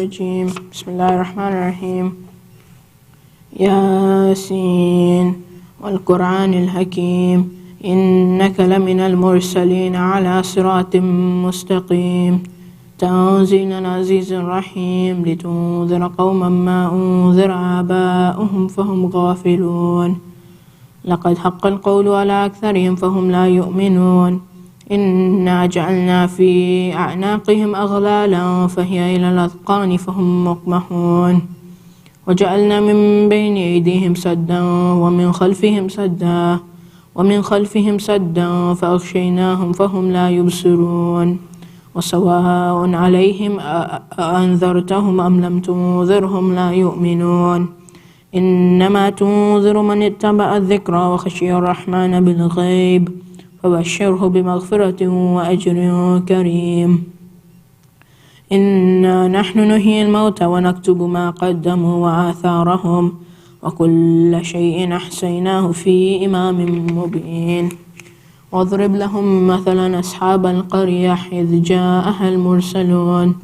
الرجيم. بسم الله الرحمن الرحيم. ياسين والقرآن الحكيم إنك لمن المرسلين على صراط مستقيم تنزيل العزيز الرحيم لتنذر قوما ما أنذر آباؤهم فهم غافلون لقد حق القول على أكثرهم فهم لا يؤمنون إنا جعلنا في أعناقهم أغلالا فهي إلى الأذقان فهم مقمحون وجعلنا من بين أيديهم سدا ومن خلفهم سدا فأغشيناهم فهم لا يبصرون وسواء عليهم أأنذرتهم أم لم تنذرهم لا يؤمنون إنما تنذر من اتبع الذكر وخشي الرحمن بالغيب فبشره بمغفرة وأجر كريم إنا نحن نحيي الموتى ونكتب ما قدموا وآثارهم وكل شيء أحصيناه في إمام مبين واضرب لهم مثلا أصحاب القرية إذ جاءها المرسلون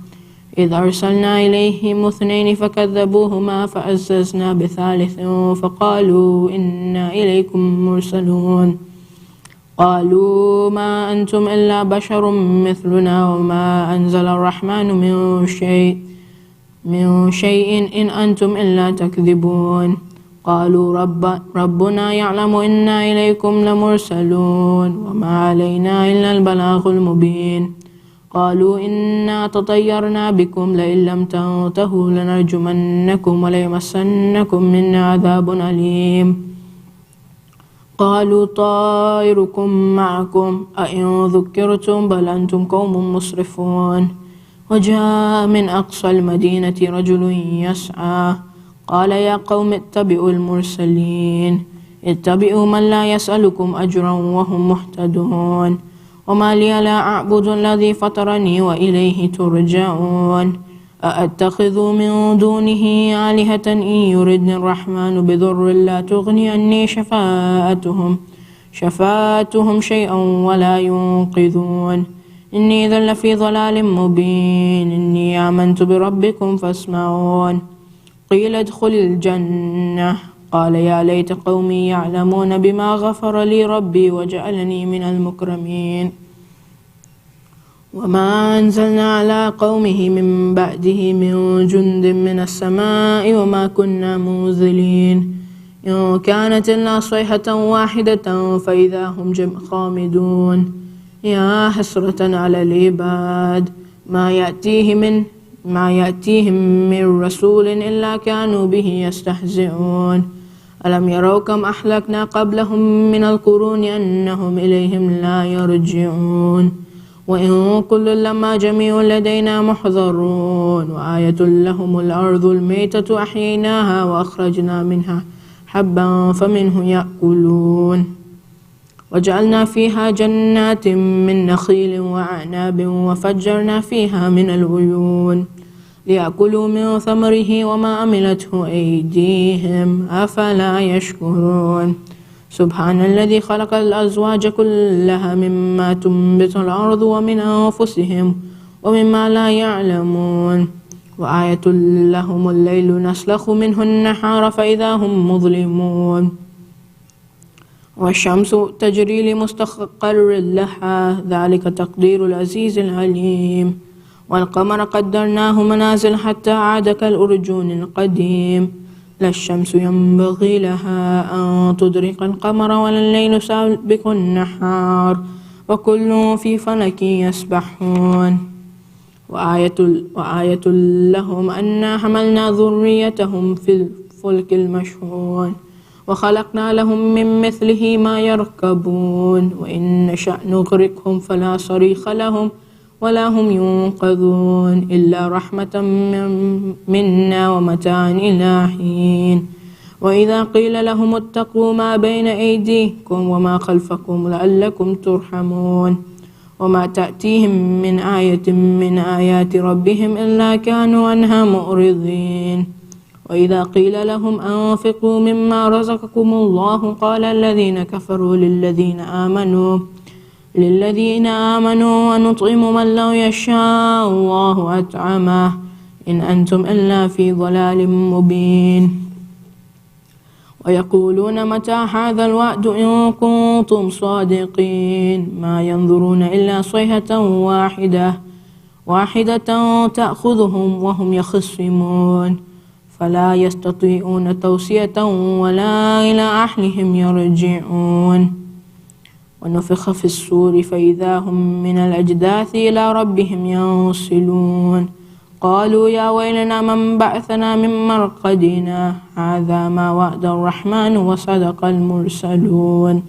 إذ أرسلنا إليهم 2 فكذبوهما فعززنا ب3 فقالوا إنا إليكم مرسلون قالوا ما أنتم إلا بشر مثلنا وما أنزل الرحمن من شيء إن أنتم إلا تكذبون قالوا ربنا يعلم إنا إليكم لمرسلون وما علينا إلا البلاغ المبين قالوا إنا تطيرنا بكم لئن لم تنتهوا لنرجمنكم وليمسنكم منا عذاب أليم قالوا طائركم معكم أئن ذكرتم بل أنتم قوم مسرفون وجاء من أقصى المدينة رجل يسعى قال يا قوم اتبعوا المرسلين اتبعوا من لا يسألكم أجرا وهم مهتدون وما لي لا أعبد الذي فطرني وإليه ترجعون أأتخذ من دونه آلهة إن يردني الرحمن بضر لا تغني عني شفاعتهم شيئا ولا ينقذون إني إذا لفي ضلال مبين إني آمنت بربكم فاسمعون قيل ادخل الجنة قال يا ليت قومي يعلمون بما غفر لي ربي وجعلني من المكرمين وما أنزلنا على قومه من بعده من جند من السماء وما كنا منزلين إن كانت إلا صيحة واحدة فإذا هم خامدون يا حسرة على العباد ما يأتيهم من رسول إلا كانوا به يستهزئون ألم يروا كم أهلكنا قبلهم من القرون أنهم إليهم لا يرجعون وإن كل لما جميع لدينا محضرون وآية لهم الأرض الميتة أحييناها وأخرجنا منها حبا فمنه يأكلون وجعلنا فيها جنات من نخيل وأعناب وفجرنا فيها من العيون ليأكلوا من ثمره وما عملته أيديهم أفلا يشكرون سبحان الذي خلق الأزواج كلها مما تنبت الأرض ومن أنفسهم ومما لا يعلمون وآية لهم الليل نسلخ منه النهار فإذا هم مظلمون والشمس تجري لمستقر لها ذلك تقدير العزيز العليم والقمر قدرناه منازل حتى عاد كالأرجون القديم لا الشمس ينبغي لها أن تدرك القمر ولا الليل سابق النهار وكل في فلك يسبحون وآية لهم أنا حملنا ذريتهم في الفلك المشحون وخلقنا لهم من مثله ما يركبون وإن نشأ نغرقهم فلا صريخ لهم ولا هم ينقذون إلا رحمة منا ومتاعا إلى حين وإذا قيل لهم اتقوا ما بين أيديكم وما خلفكم لعلكم ترحمون وما تأتيهم من آية من آيات ربهم إلا كانوا عنها معرضين وإذا قيل لهم أنفقوا مما رزقكم الله قال الذين كفروا للذين آمنوا ونطعم من لو يشاء الله أطعمه إن أنتم إلا في ضلال مبين ويقولون متى هذا الوعد إن كنتم صادقين ما ينظرون إلا صيحة واحدة تأخذهم وهم يخصمون فلا يستطيعون توصية ولا إلى أهلهم يرجعون ونفخ في الصور فإذا هم من الأجداث إلى ربهم ينصلون قالوا يا ويلنا من بعثنا من مرقدنا هذا ما وعد الرحمن وصدق المرسلون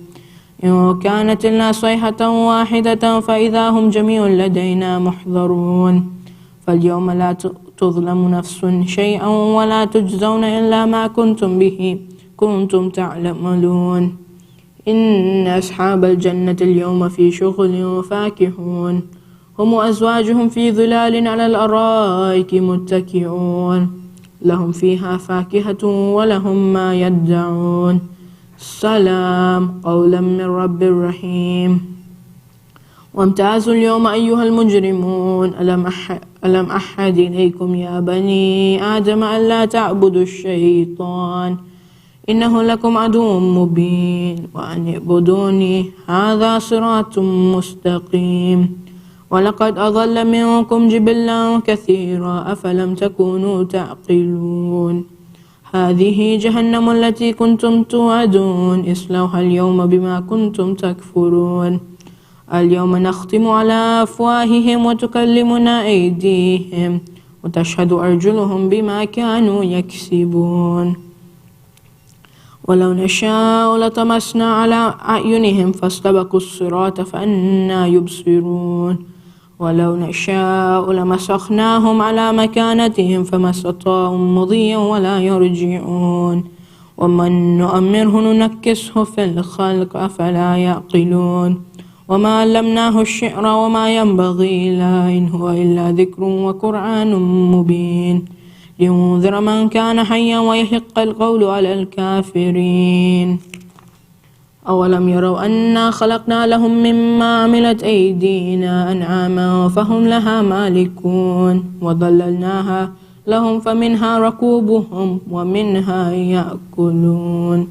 إن كانت إلا صيحة واحدة فإذا هم جميع لدينا محضرون فاليوم لا تظلم نفس شيئا ولا تجزون إلا ما كنتم تعملون إن أصحاب الجنة اليوم في شغل فاكهون هم وأزواجهم في ظلال على الأرائك متكئون لهم فيها فاكهة ولهم ما يدعون سلام قولا من رب رحيم وامتازوا اليوم أيها المجرمون ألم أحد إليكم يا بني آدم ألا تعبدوا الشيطان إنه لكم عدو مبين وأن اعبدوني هذا صراط مستقيم ولقد أضل منكم جبلا كثيرا أفلم تكونوا تعقلون هذه جهنم التي كنتم توعدون اصلوها اليوم بما كنتم تكفرون اليوم نختم على أفواههم وتكلمنا أيديهم وتشهد أرجلهم بما كانوا يكسبون ولو نشاء لطمسنا على أعينهم فاستبقوا الصراط فأنى يبصرون ولو نشاء لمسخناهم على مكانتهم فما استطاعوا مضيا ولا يرجعون ومن نؤمره ننكسه في الخلق أفلا يعقلون وما علمناه الشعر وما ينبغي له إن هو إلا ذكر وقرآن مبين لينذر من كان حيا ويحق القول على الكافرين أولم يروا أنا خلقنا لهم مما عملت أيدينا أنعاما فهم لها مالكون وظللناها لهم فمنها ركوبهم ومنها يأكلون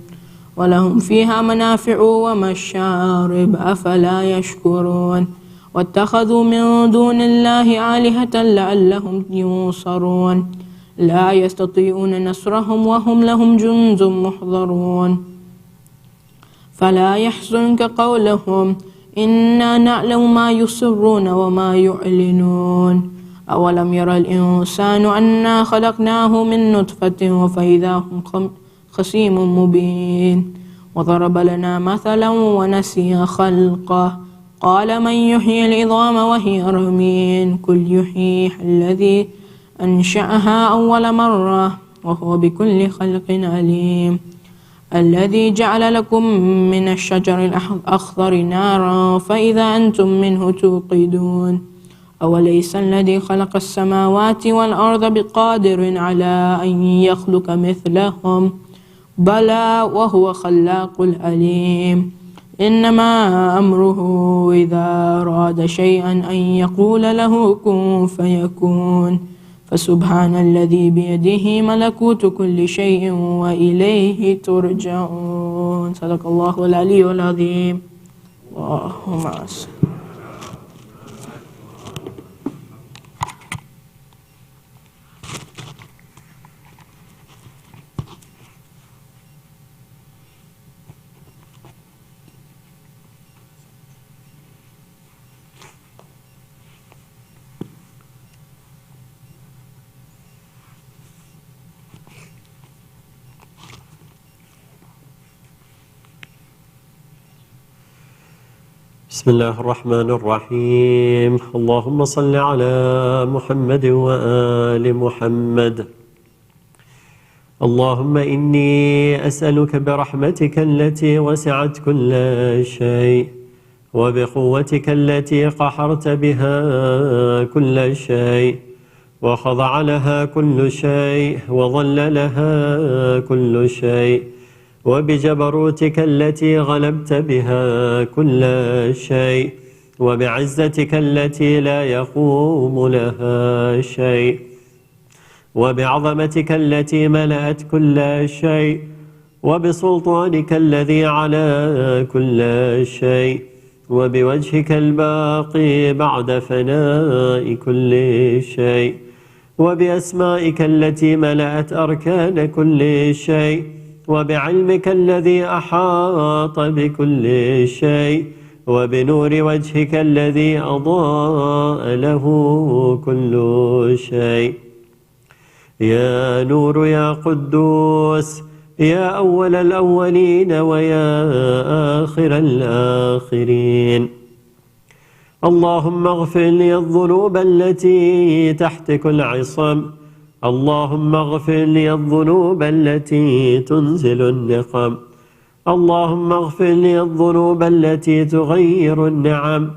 ولهم فيها منافع ومشارب أفلا يشكرون واتخذوا من دون الله آلهة لعلهم ينصرون لا يستطيعون نصرهم وهم لهم جند محضرون فلا يحزنك قولهم إنا نعلم ما يسرون وما يعلنون أولم يرى الإنسان أنا خلقناه من نطفة فإذا هم خصيم مبين وضرب لنا مثلا ونسي خلقه قال من يحيي العظام وهي رميم قل يحييها الذي أنشأها أول مرة وهو بكل خلق عليم الذي جعل لكم من الشجر الأخضر نارا فإذا أنتم منه توقدون أوليس الذي خلق السماوات والأرض بقادر على أن يخلق مثلهم بلى وهو خلاق العليم إنما أمره إذا أراد شيئا أن يقول له كن فيكون فسبحان الذي بيده ملكوت كل شيء وإليه ترجعون صدق الله العلي العظيم اللهم صل. بسم الله الرحمن الرحيم اللهم صل على محمد وآل محمد اللهم إني أسألك برحمتك التي وسعت كل شيء وبقوتك التي قهرت بها كل شيء وخضع لها كل شيء وظل لها كل شيء وبجبروتك التي غلبت بها كل شيء وبعزتك التي لا يقوم لها شيء وبعظمتك التي ملأت كل شيء، وبسلطانك الذي على كل شيء، وبوجهك الباقي بعد فناء كل شيء، وبأسمائك التي ملأت أركان كل شيء، وبعلمك الذي أحاط بكل شيء، وبنور وجهك الذي أضاء له كل شيء. يا نور يا قدوس، يا أول الأولين ويا آخر الآخرين. اللهم اغفر لي الذنوب التي تحتك العصم، اللهم اغفر لي الذنوب التي تنزل النقم، اللهم اغفر لي الذنوب التي تغير النعم،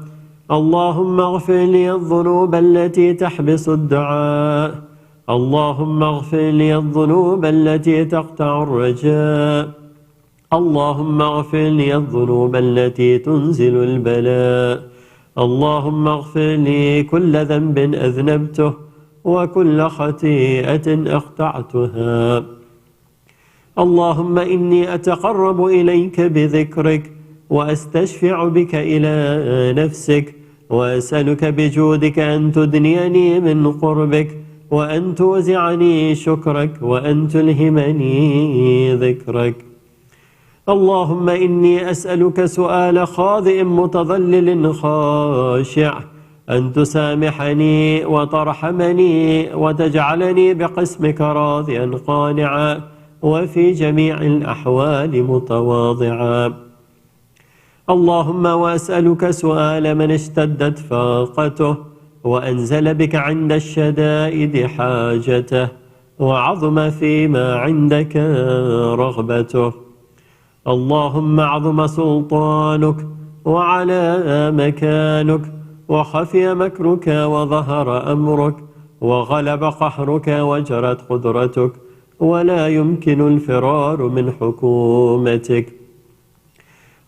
اللهم اغفر لي الذنوب التي تحبس الدعاء، اللهم اغفر لي الذنوب التي تقطع الرجاء، اللهم اغفر لي الذنوب التي تنزل البلاء، اللهم اغفر لي كل ذنب أذنبته وكل خطيئة أخطأتها. اللهم إني أتقرب إليك بذكرك، وأستشفع بك إلى نفسك، وأسألك بجودك أن تدنيني من قربك، وأن توزعني شكرك، وأن تلهمني ذكرك. اللهم إني أسألك سؤال خاضع متضلل خاشع، أن تسامحني وترحمني وتجعلني بقسمك راضيا قانعا، وفي جميع الأحوال متواضعا. اللهم وأسألك سؤال من اشتدت فاقته، وأنزل بك عند الشدائد حاجته، وعظم فيما عندك رغبته. اللهم عظم سلطانك، وعلى مكانك، وخفي مكرك، وظهر أمرك، وغلب قهرك، وجرت قدرتك، ولا يمكن الفرار من حكومتك.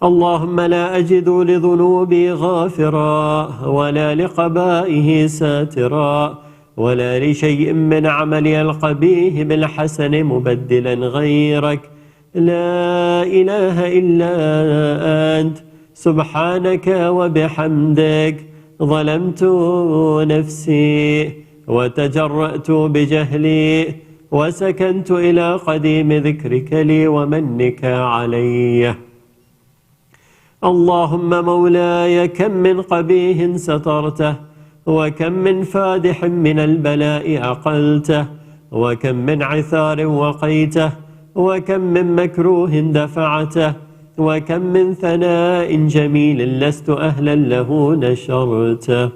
اللهم لا أجد لذنوبي غافرا، ولا لقبائه ساترا، ولا لشيء من عملي القبيح بالحسن مبدلا غيرك. لا إله إلا أنت، سبحانك وبحمدك. ظلمت نفسي وتجرأت بجهلي، وسكنت إلى قديم ذكرك لي ومنك علي. اللهم مولاي، كم من قبيح سترته، وكم من فادح من البلاء أقلته، وكم من عثار وقيته، وكم من مكروه دفعته، وكم من ثناء جميل لست أهلا له نشرته.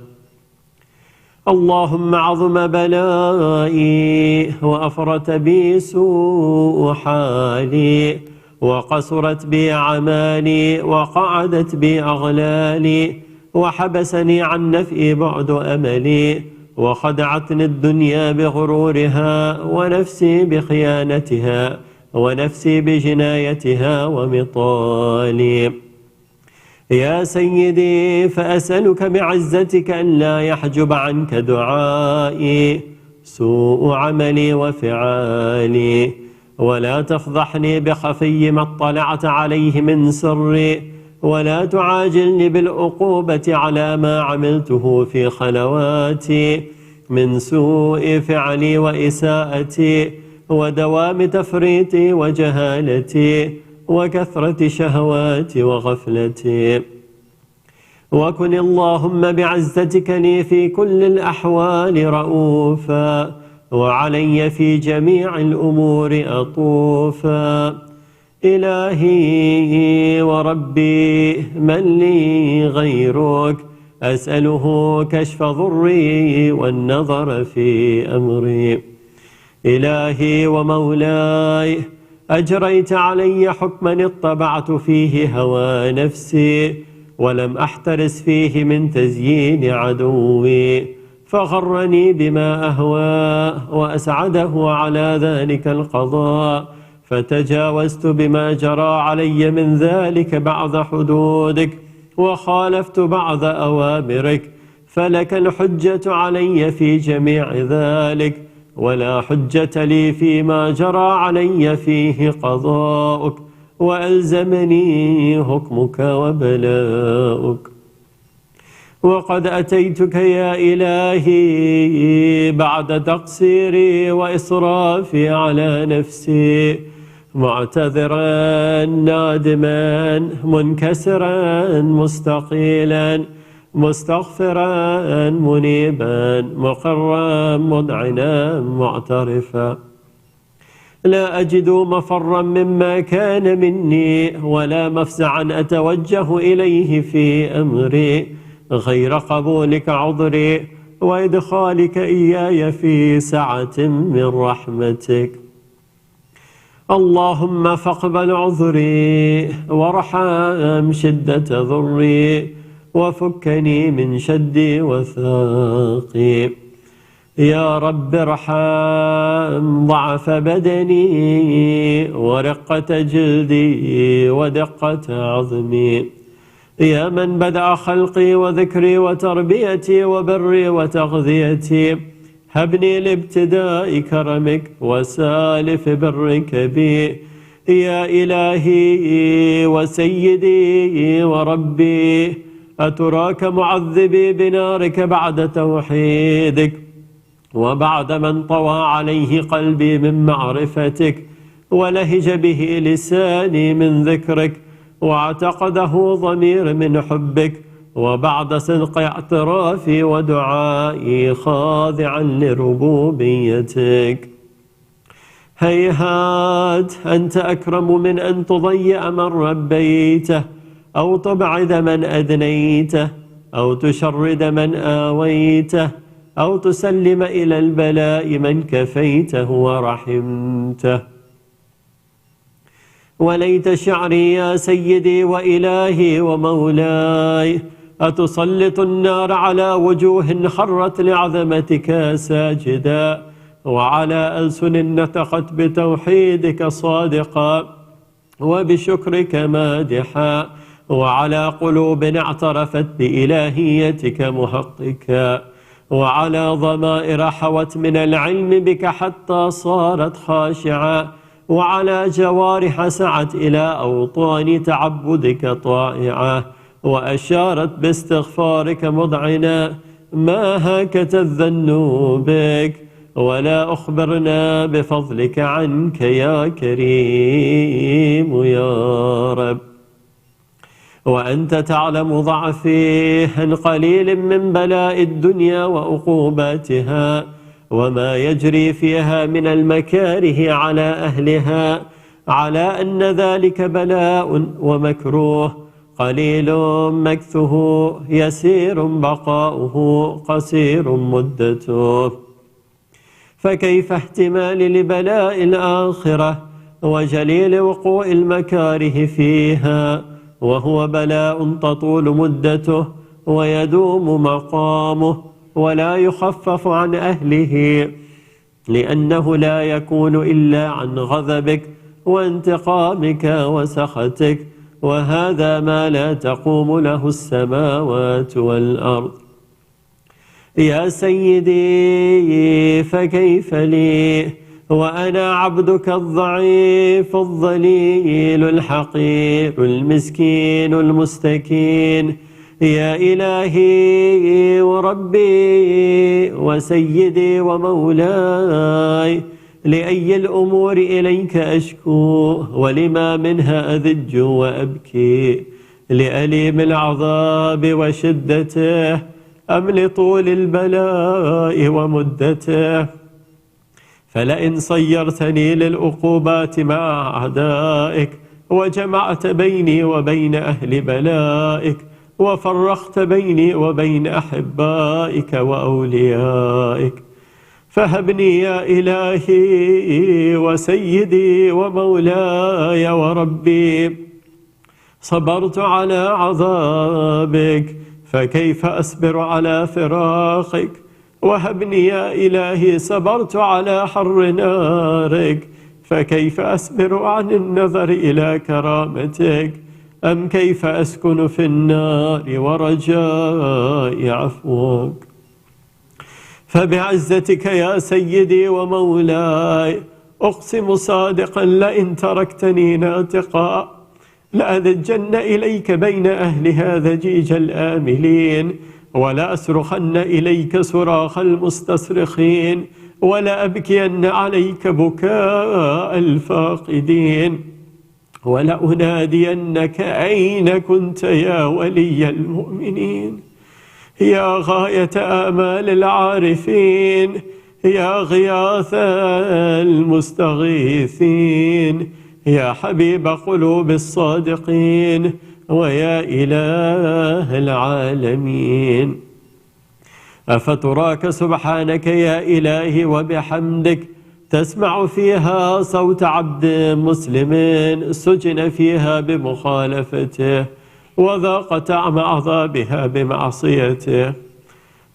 اللهم عظم بلائي، وأفرت بي سوء حالي، وقصرت بي أعمالي، وقعدت بي أغلالي، وحبسني عن نفئي بعد أملي، وخدعتني الدنيا بغرورها، ونفسي بخيانتها، ونفسي بجنايتها ومطالي. يا سيدي، فأسألك بعزتك أن لا يحجب عنك دعائي سوء عملي وفعالي، ولا تفضحني بخفي ما اطلعت عليه من سري، ولا تعاجلني بالعقوبة على ما عملته في خلواتي من سوء فعلي وإساءتي، ودوام تفريطي وجهالتي، وكثرة شهواتي وغفلتي. وكن اللهم بعزتك لي في كل الأحوال رؤوفا، وعلي في جميع الأمور أطوفا. إلهي وربي، من لي غيرك؟ أسأله كشف ضري والنظر في أمري. إلهي ومولاي، أجريت علي حكما اطبعت فيه هوى نفسي، ولم أحترس فيه من تزيين عدوي، فغرني بما أهوى وأسعده على ذلك القضاء، فتجاوزت بما جرى علي من ذلك بعض حدودك، وخالفت بعض أوامرك، فلك الحجة علي في جميع ذلك، ولا حجة لي فيما جرى علي فيه قضاؤك وألزمني حكمك وبلاؤك. وقد أتيتك يا إلهي بعد تقصيري وإسرافي على نفسي معتذرا نادما منكسرا مستقيلا مستغفرا منيبا مقرا مذعنا معترفا. لا أجد مفرا مما كان مني ولا مفزعا أتوجه إليه في أمري غير قبولك عذري وإدخالك إياي في سعة من رحمتك. اللهم فاقبل عذري وارحم شدة ضري وفكني من شدي وثاقي. يا رب ارحم ضعف بدني ورقة جلدي ودقة عظمي. يا من بدأ خلقي وذكري وتربيتي وبري وتغذيتي هبني لابتداء كرمك وسالف برك بي. يا إلهي وسيدي وربي أتراك معذبي بنارك بعد توحيدك وبعد من طوى عليه قلبي من معرفتك ولهج به لساني من ذكرك واعتقده ضمير من حبك وبعد صدق اعترافي ودعائي خاضعا لربوبيتك. هيهات أنت أكرم من أن تضيع من ربيته أو تبعد من أدنيته أو تشرد من آويته أو تسلم إلى البلاء من كفيته ورحمته. وليت شعري يا سيدي وإلهي ومولاي أتسلط النار على وجوه خرت لعظمتك ساجدا وعلى ألسن نطقت بتوحيدك صادقا وبشكرك مادحا وعلى قلوب اعترفت بإلهيتك محققا وعلى ضمائر حوت من العلم بك حتى صارت خاشعة وعلى جوارح سعت إلى أوطان تعبدك طائعة وأشارت باستغفارك مضعنا ما هكت الذنوب بك ولا أخبرنا بفضلك عنك يا كريم يا رب. وأنت تعلم ضعفي عن قليل من بلاء الدنيا وعقوباتها وما يجري فيها من المكاره على أهلها على أن ذلك بلاء ومكروه قليل مكثه يسير بقاؤه قصير مدته. فكيف احتمال لبلاء الآخرة وجليل وقوع المكاره فيها وهو بلاء تطول مدته ويدوم مقامه ولا يخفف عن أهله لأنه لا يكون إلا عن غضبك وانتقامك وسخطك وهذا ما لا تقوم له السماوات والأرض. يا سيدي فكيف لي وأنا عبدك الضعيف الظليل الحقير المسكين المستكين. يا إلهي وربي وسيدي ومولاي لأي الأمور إليك أشكو ولما منها أذج وأبكي لأليم العذاب وشدته أم لطول البلاء ومدته. فلئن صيرتني للعقوبات مع أعدائك وجمعت بيني وبين أهل بلائك وفرقت بيني وبين أحبائك وأوليائك فهبني يا إلهي وسيدي ومولاي وربي. صبرت على عذابك فكيف أصبر على فراقك وهبني يا إلهي صبرت على حر نارك فكيف أصبر عن النظر إلى كرامتك أم كيف أسكن في النار ورجاء عفوك. فبعزتك يا سيدي ومولاي أقسم صادقا لئن تركتني ناطقا لأذجن إليك بين أهلها ذجيج الآملين ولا أصرخن إليك صراخ المستصرخين ولا أبكين عليك بكاء الفاقدين ولا أنادينك أين كنت يا ولي المؤمنين يا غاية آمال العارفين يا غياث المستغيثين يا حبيب قلوب الصادقين ويا إله العالمين أفتراك سبحانك يا إلهي وبحمدك تسمع فيها صوت عبد مسلم سجن فيها بمخالفته وذاق طعم عذابها بمعصيته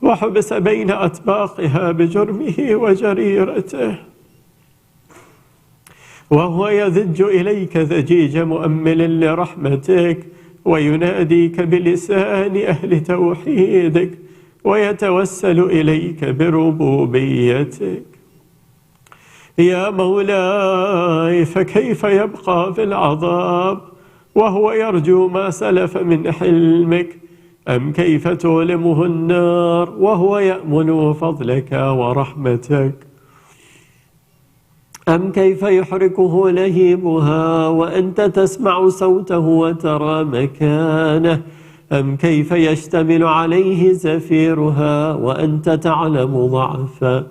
وحبس بين أطباقها بجرمه وجريرته وهو يذج إليك ذجيج مؤمل لرحمتك ويناديك بلسان أهل توحيدك ويتوسل إليك بربوبيتك يا مولاي فكيف يبقى في العذاب وهو يرجو ما سلف من حلمك أم كيف تؤلمه النار وهو يأمل فضلك ورحمتك أم كيف يحركه لهيبها وأنت تسمع صوته وترى مكانه أم كيف يشتمل عليه زفيرها وأنت تعلم ضعفه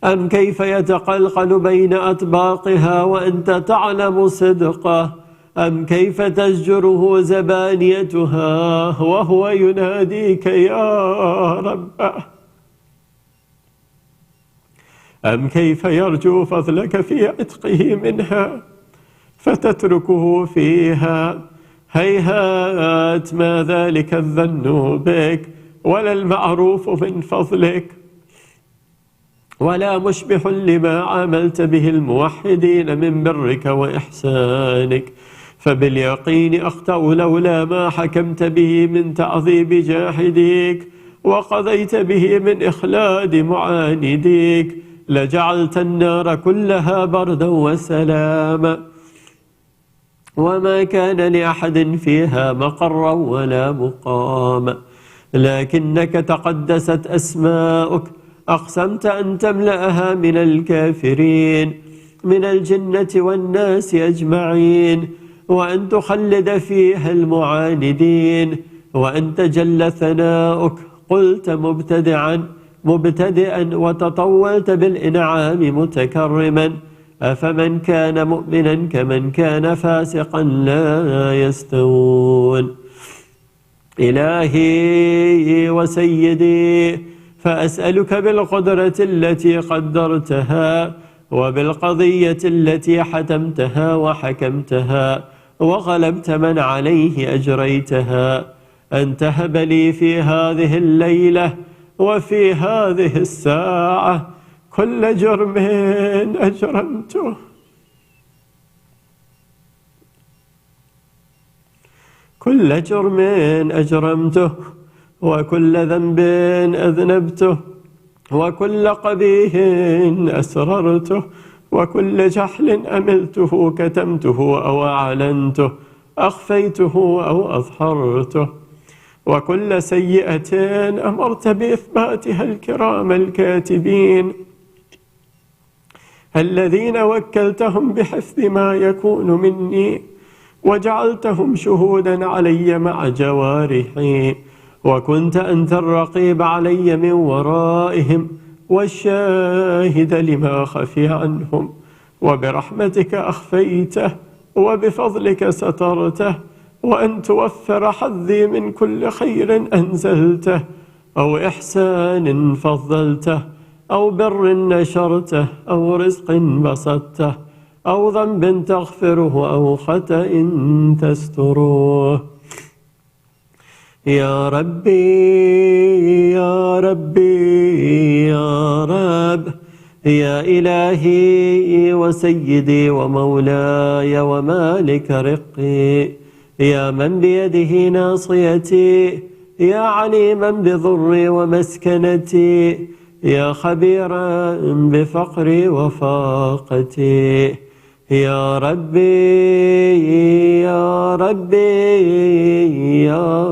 أم كيف يتقلقل بين أطباقها وأنت تعلم صدقه أم كيف تزجره زبانيتها وهو يناديك يا رب أم كيف يرجو فضلك في عتقه منها فتتركه فيها هيهات ما ذلك الظن بك ولا المعروف من فضلك ولا مشبح لما عاملت به الموحدين من برك وإحسانك فباليقين أخطأ لولا ما حكمت به من تعذيب جاحديك وقضيت به من إخلاد معانديك لجعلت النار كلها بردا وسلاما وما كان لأحد فيها مقرا ولا مقاما لكنك تقدست أسماؤك أقسمت أن تملأها من الكافرين من الجنة والناس أجمعين وأن تخلد فيها المعاندين وأن تجل ثناؤك قلت مبتدئا وتطولت بالإنعام متكرما أفمن كان مؤمنا كمن كان فاسقا لا يستوون إلهي وسيدي فأسألك بالقدرة التي قدرتها وبالقضية التي حتمتها وحكمتها وغلبت من عليه أجريتها أن تهب لي في هذه الليلة وفي هذه الساعة كل جرم أجرمته كل جرم أجرمته وكل ذنب أذنبته وكل قبيح أسررته وكل جحل أملته كتمته أو أعلنته أخفيته أو أظهرته وكل سيئة أمرت بإثباتها الكرام الكاتبين الذين وكلتهم بحفظ ما يكون مني وجعلتهم شهودا علي مع جوارحي وكنت أنت الرقيب علي من ورائهم والشاهد لما خفي عنهم وبرحمتك أخفيته وبفضلك سترته وأن توفر حظي من كل خير أنزلته أو إحسان فضلته أو بر نشرته أو رزق بسطته أو ذنب تغفره أو خطأ تستره يا ربي يا ربي يا رب يا إلهي وسيدي ومولاي ومالك رقي يا من بيده ناصيتي يا عليما بضري ومسكنتي، يا خبيرا بفقري وفاقتي. يا ربي يا ربي يا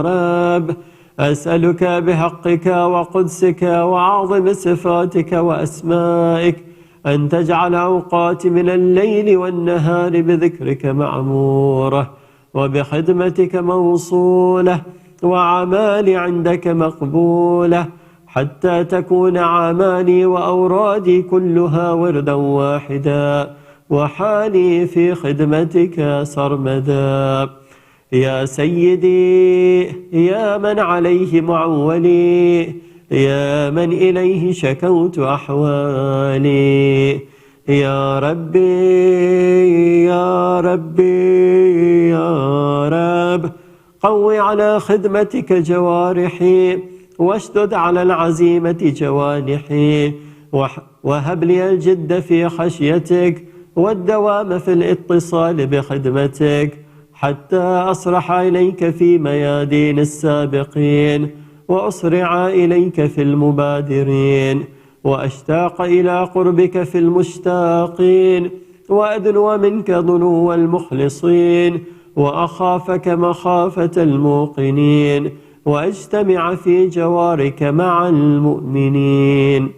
رب، أسألك بحقك وقدسك وعظم صفاتك وأسمائك أن تجعل أوقاتي من الليل والنهار بذكرك معمورة، وبخدمتك موصولة، وأعمالي عندك مقبولة، حتى تكون أعمالي وأورادي كلها وردا واحدا، وحالي في خدمتك سرمدا. يا سيدي يا من عليه معولي، يا من إليه شكوت أحوالي، يا ربي يا ربي يا رب، قوي على خدمتك جوارحي، واشدد على العزيمة جوانحي، وهب لي الجد في خشيتك والدوام في الاتصال بخدمتك، حتى أصرح إليك في ميادين السابقين، وأسرع إليك في المبادرين، وأشتاق إلى قربك في المشتاقين، وأدنو منك ضنو المخلصين، وأخافك مخافة الموقنين، وأجتمع في جوارك مع المؤمنين.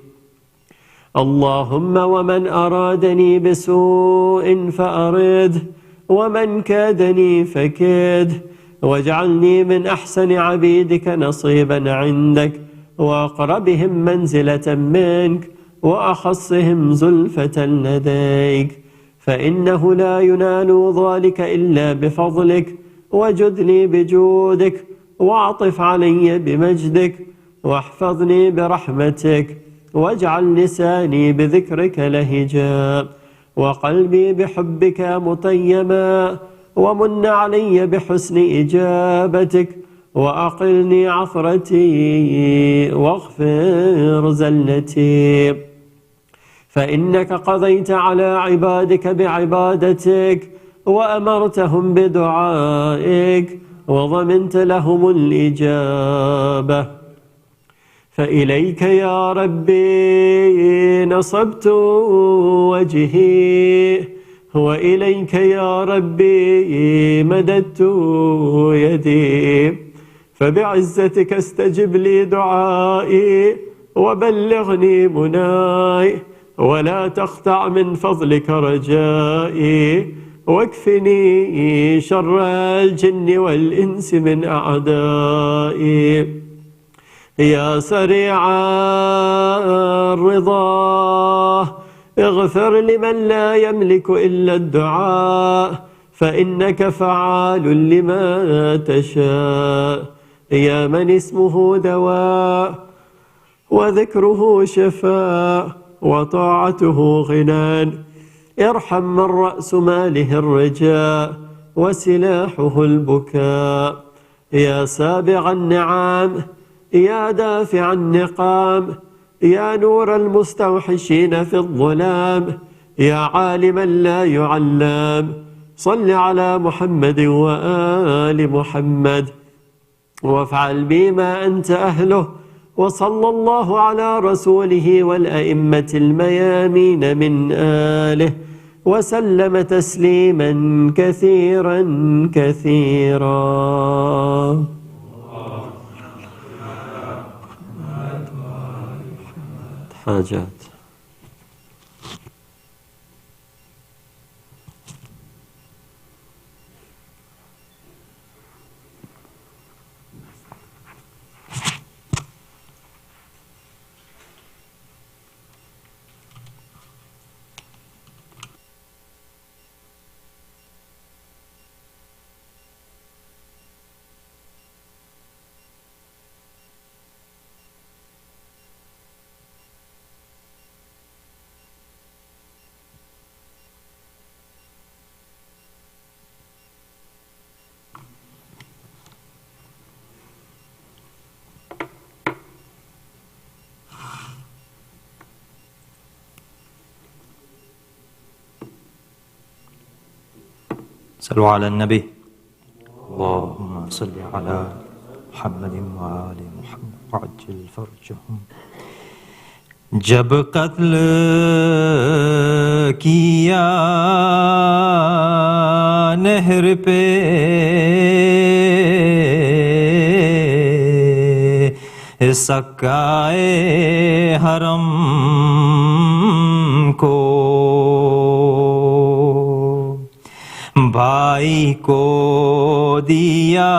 اللهم ومن أرادني بسوء فأرده، ومن كادني فكده، واجعلني من أحسن عبيدك نصيبا عندك، وأقربهم منزلة منك، وأخصهم زلفة لديك، فإنه لا ينال ذلك إلا بفضلك، وجدني بجودك، واعطف علي بمجدك، واحفظني برحمتك، واجعل لساني بذكرك لهجا، وقلبي بحبك مطيما، ومن علي بحسن إجابتك، وأقلني عثرتي، واغفر زلتي. فإنك قضيت على عبادك بعبادتك، وأمرتهم بدعائك، وضمنت لهم الإجابة. فإليك يا ربي نصبت وجهي، وإليك يا ربي مددت يدي، فبعزتك استجب لي دعائي، وبلغني مناي، ولا تقطع من فضلك رجائي، واكفني شر الجن والإنس من أعدائي. يا سريع الرضا اغفر لمن لا يملك إلا الدعاء، فإنك فعال لما تشاء. يا من اسمه دواء، وذكره شفاء، وطاعته غنى، ارحم من رأس ماله الرجاء، وسلاحه البكاء. يا سابغ النعام، يا دافع النقام، يا نور المستوحشين في الظلام، يا عالما لا يعلم، صل على محمد وآل محمد، وافعل بما أنت أهله. وصلى الله على رسوله والأئمة الميامين من آله، وسلم تسليما كثيرا كثيرا. حاجات. صلوا على النبي. اللهم صل على محمد وآل محمد وعجل فرجهم. جب قتل کیا نہر پہ سکائے حرم کو، بھائی کو دیا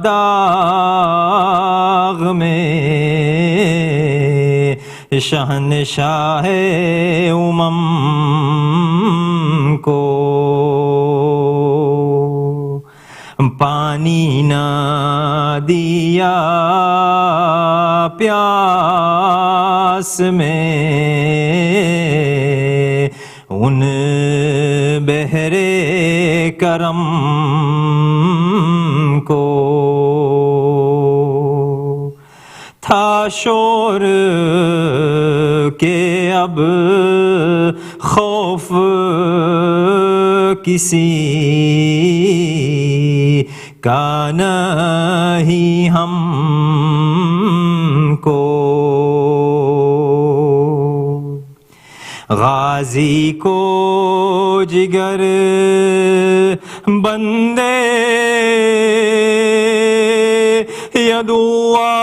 داغ میں شہنشاہ امم کو، پانی نہ دیا پیاس میں ان بہرے کرم کو، تھا شور کہ اب خوف کسی کا نہیں ہم کو، غازی کو جگر بندے یدعا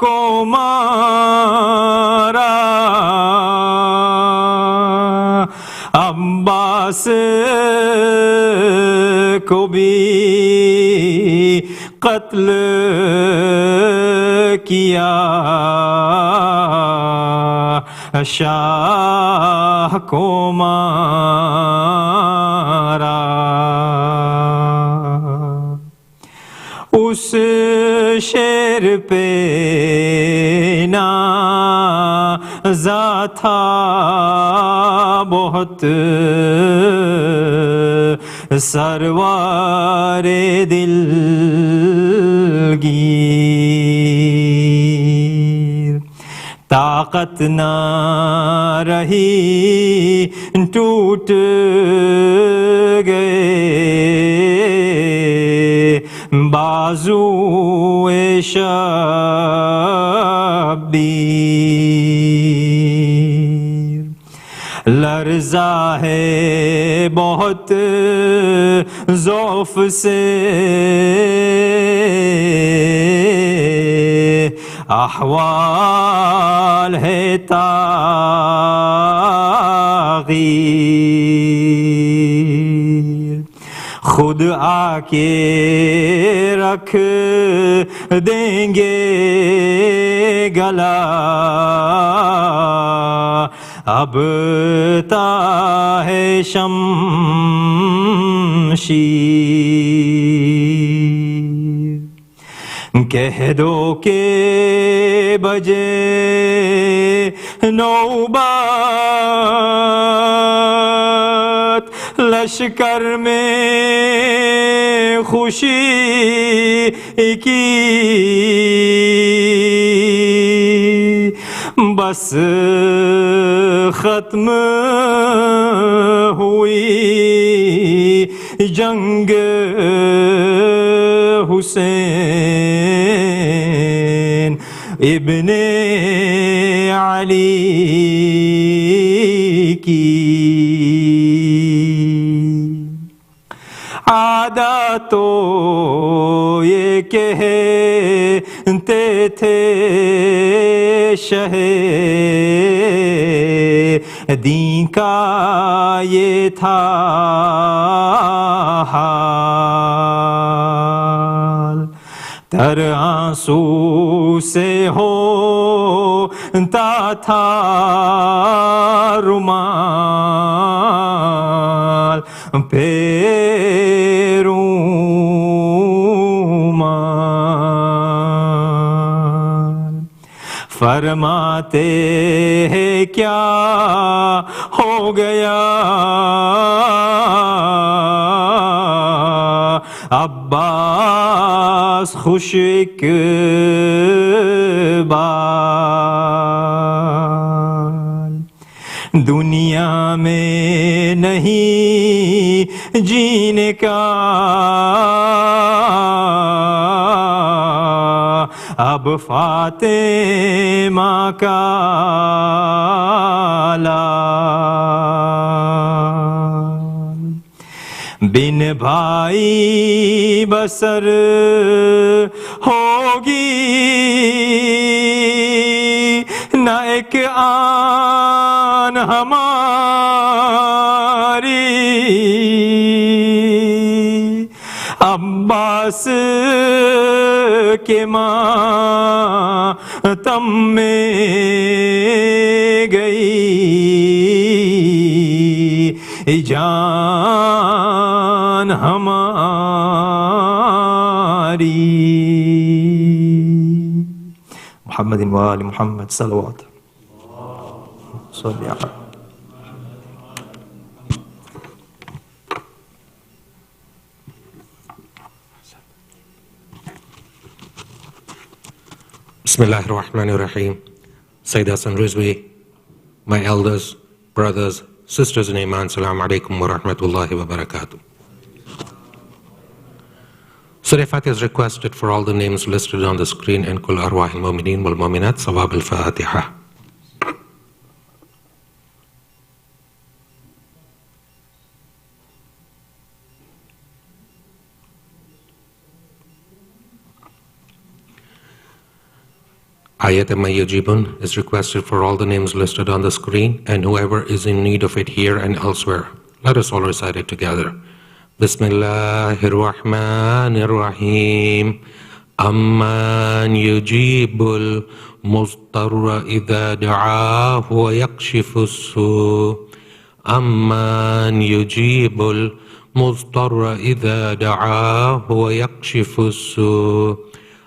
کو مارا، عباس کو بھی قتل کیا، شاہ کو مارا، اس شیر پہ نازا تھا بہت سروار دلگیر، طاقت نہ رہی ٹوٹ گئے بازو شبیر، لرزا ہے بہت ضعف سے احوال ہے تغیر، خود آ کے رکھ دیں گے گلا اب تا ہے شمشیر، کہہ دو کہ بجے نوبت لشکر میں خوشی کی، بس ختم ہوئی جنگ حسین ابن علی کی، عادت تو یہ کہتے تھے شہ دین کا یہ تھا حال، تر آنسو سے ہوتا تھا رومال پیرومال، فرماتے ہیں کیا ہو گیا عباس خوش اقبال، دنیا میں نہیں جینے کا अब फातिमा का लाल। बिन भाई बसर होगी न एक आन हमारी, अब्बास के मातम में गई जान हमारी। मुहम्मद व आले मुहम्मद सल्लल्लाहु अलैहि वसल्लम। Bismillahirrahmanirrahim. Sayyid Hasan Rizvi, my elders, brothers, sisters in Iman, Assalamu alaikum wa rahmatullahi wa barakatuh. Surah Fatiha is requested for all the names listed on the screen and Kul Arwah al-Mu'mineen wal-Mu'minat, Sawab al-Fatiha. Ayat Mayyajibun is requested for all the names listed on the screen and whoever is in need of it here and elsewhere. Let us all recite it together. Bismillahirrahmanirrahim. Amman yujibul mustarra idha da'ahu wa yakshifu as-su'. Amman yujibul mustarra idha da'ahu wa yakshifu as-su'.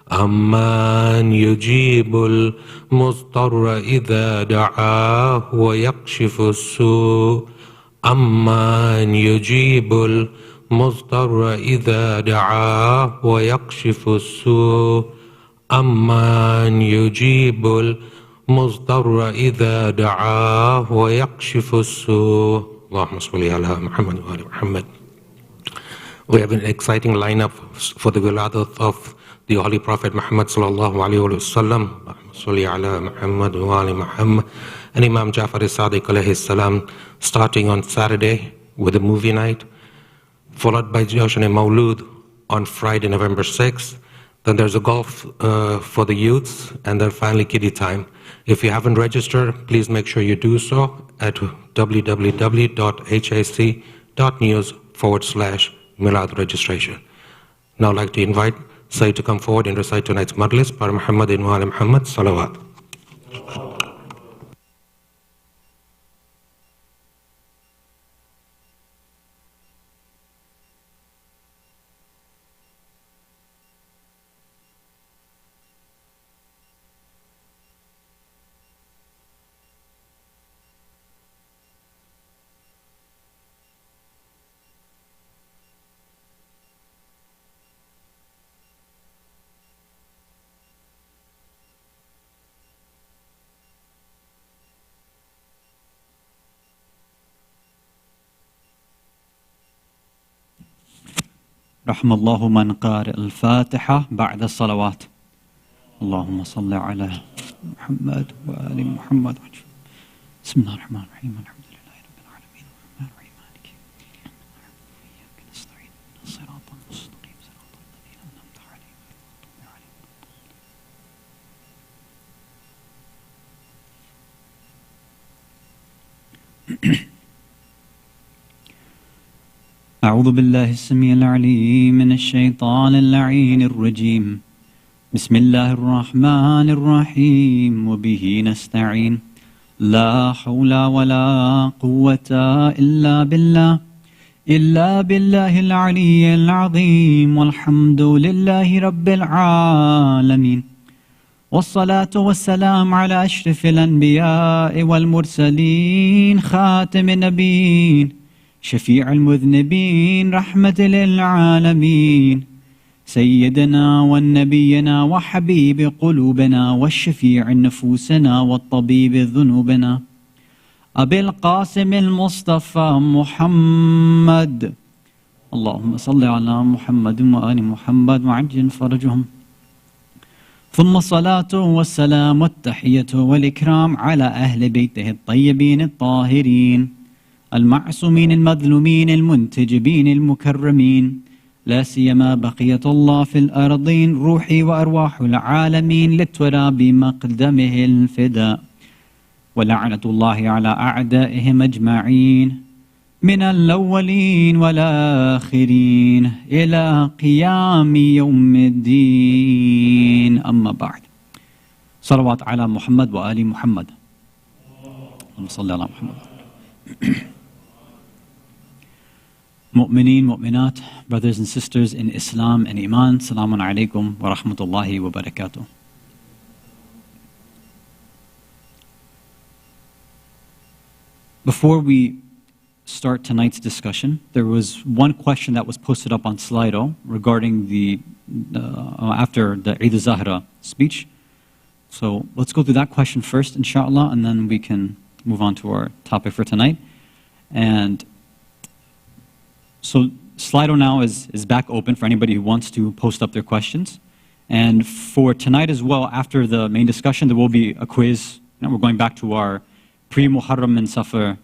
أمن يجيب المضطر إذا دعاه ويكشف السوء. أمن يجيب المضطر إذا دعاه ويكشف السوء. أمن يجيب المضطر إذا دعاه ويكشف السوء. اللهم صل على محمد وآل محمد. We have an exciting lineup for the wiladat of the Holy Prophet Muhammad sallallahu alayhi wa sallam. Salli ala Muhammad wa ali Muhammad. And Imam Jafar as-Sadiq alayhi salam, starting on Saturday with a movie night, followed by Joshan and Maulud on Friday, November 6th. Then there's a golf for the youths, and then finally kiddie time. If you haven't registered, please make sure you do so at www.hic.news/Milad registration. Now I'd like to invite Sayyid to come forward and recite tonight's Majlis by Muhammadin wa ala Muhammad Salawat. رحم الله من قارئ الفاتحة بعد الصلوات. اللهم صل على محمد وآل محمد. بسم الله الرحمن الرحيم. الحمد لله رب العالمين الرحمن الرحيم مالك يوم الدين إياك نستعين الصراط المستقيم صراط الذين أنعمت عليهم غير المغضوب عليهم. أعوذ بالله السميع العليم من الشيطان اللعين الرجيم. بسم الله الرحمن الرحيم وبه نستعين. لا حول ولا قوة إلا بالله العلي العظيم. والحمد لله رب العالمين. والصلاة والسلام على أشرف الأنبياء والمرسلين خاتم النبيين شفيع المذنبين رحمة للعالمين سيدنا والنبينا وحبيب قلوبنا والشفيع نفوسنا والطبيب ذنوبنا أبي القاسم المصطفى محمد. اللهم صل على محمد وآل محمد وعجل فرجهم. ثم الصلاة والسلام والتحية والإكرام على أهل بيته الطيبين الطاهرين المعصومين المظلومين المنتجبين المكرمين لا سيما بقية الله في الأرضين روحي وأرواح العالمين للترى بمقدمه الفداء ولعنة الله على أعدائهم أجمعين من الأولين والآخرين إلى قيام يوم الدين أما بعد صلوات على محمد وآل محمد اللهم صل على محمد Mu'mineen, mu'minat, brothers and sisters in Islam and Iman, Salamun alaikum wa rahmatullahi wa barakatuh. Before we start tonight's discussion, there was one question that was posted up on Slido regarding the after the Eid al-Zahra speech. So let's go through that question first, inshallah, and then we can move on to our topic for tonight. And so Slido now is back open for anybody who wants to post up their questions. And for tonight as well, after the main discussion, there will be a quiz. We're going back to our pre-Muharram and Safar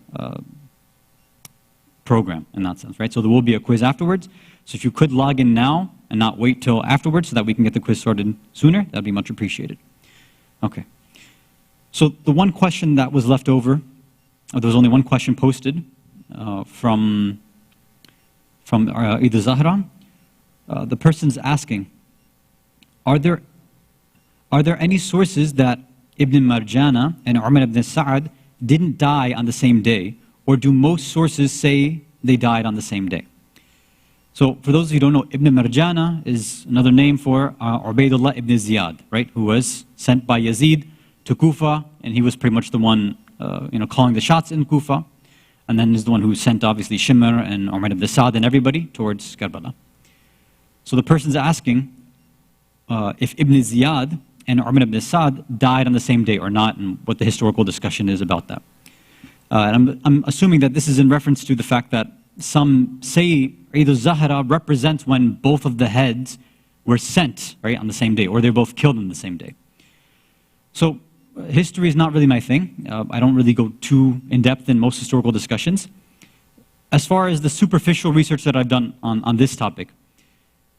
program in that sense, right? So there will be a quiz afterwards. So if you could log in now and not wait till afterwards so that we can get the quiz started sooner, that'd be much appreciated. Okay. So the one question that was left over, there was only one question posted from Eid al-Zahra. The person's asking, are there any sources that Ibn Marjana and Umar ibn Sa'ad didn't die on the same day, or do most sources say they died on the same day? So for those of you who don't know, Ibn Marjana is another name for Ubaydullah ibn Ziyad, right? Who was sent by Yazid to Kufa, and he was pretty much the one calling the shots in Kufa. And then is the one who sent obviously Shimr and Umar ibn Sa'ad and everybody towards Karbala. So the person's asking if Ibn Ziyad and Umar ibn Sa'ad died on the same day or not, and what the historical discussion is about that. And I'm assuming that this is in reference to the fact that some say Eid al-Zahra represents when both of the heads were sent, right, on the same day, or they're both killed on the same day. So history is not really my thing. I don't really go too in-depth in most historical discussions. As far as the superficial research that I've done on this topic,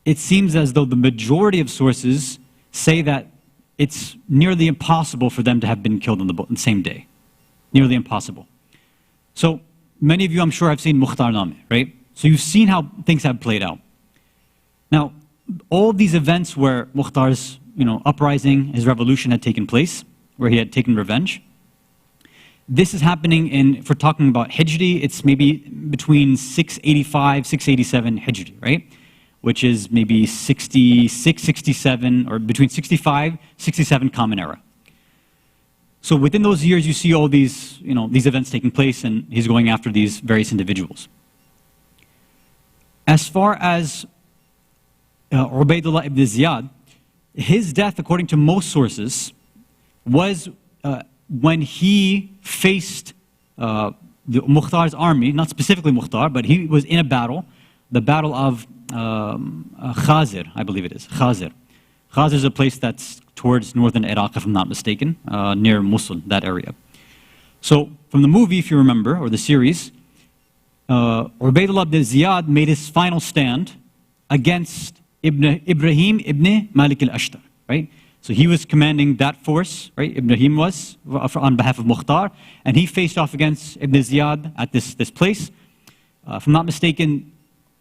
it seems as though the majority of sources say that it's nearly impossible for them to have been killed on the same day. Nearly impossible. So many of you, I'm sure, have seen Mukhtarnameh, right? So you've seen how things have played out. Now, all these events where Mukhtar's uprising, his revolution had taken place, where he had taken revenge. This is happening if we're talking about Hijri, it's maybe between 685, 687 Hijri, right? Which is maybe 66, 67, or between 65, 67 Common Era. So within those years, you see all these, these events taking place, and he's going after these various individuals. As far as Ubaydullah ibn Ziyad, his death, according to most sources, was when he faced the Mukhtar's army, not specifically Mukhtar, but he was in a battle, the battle of Khazir, I believe it is, Khazir. Khazir is a place that's towards northern Iraq, if I'm not mistaken, near Mosul, that area. So from the movie, if you remember, or the series, Ubaydullah ibn Ziyad made his final stand against Ibrahim ibn Malik al-Ashtar, right? So he was commanding that force, right? Ibrahim was, on behalf of Mukhtar, and he faced off against Ibn Ziyad at this place. If I'm not mistaken,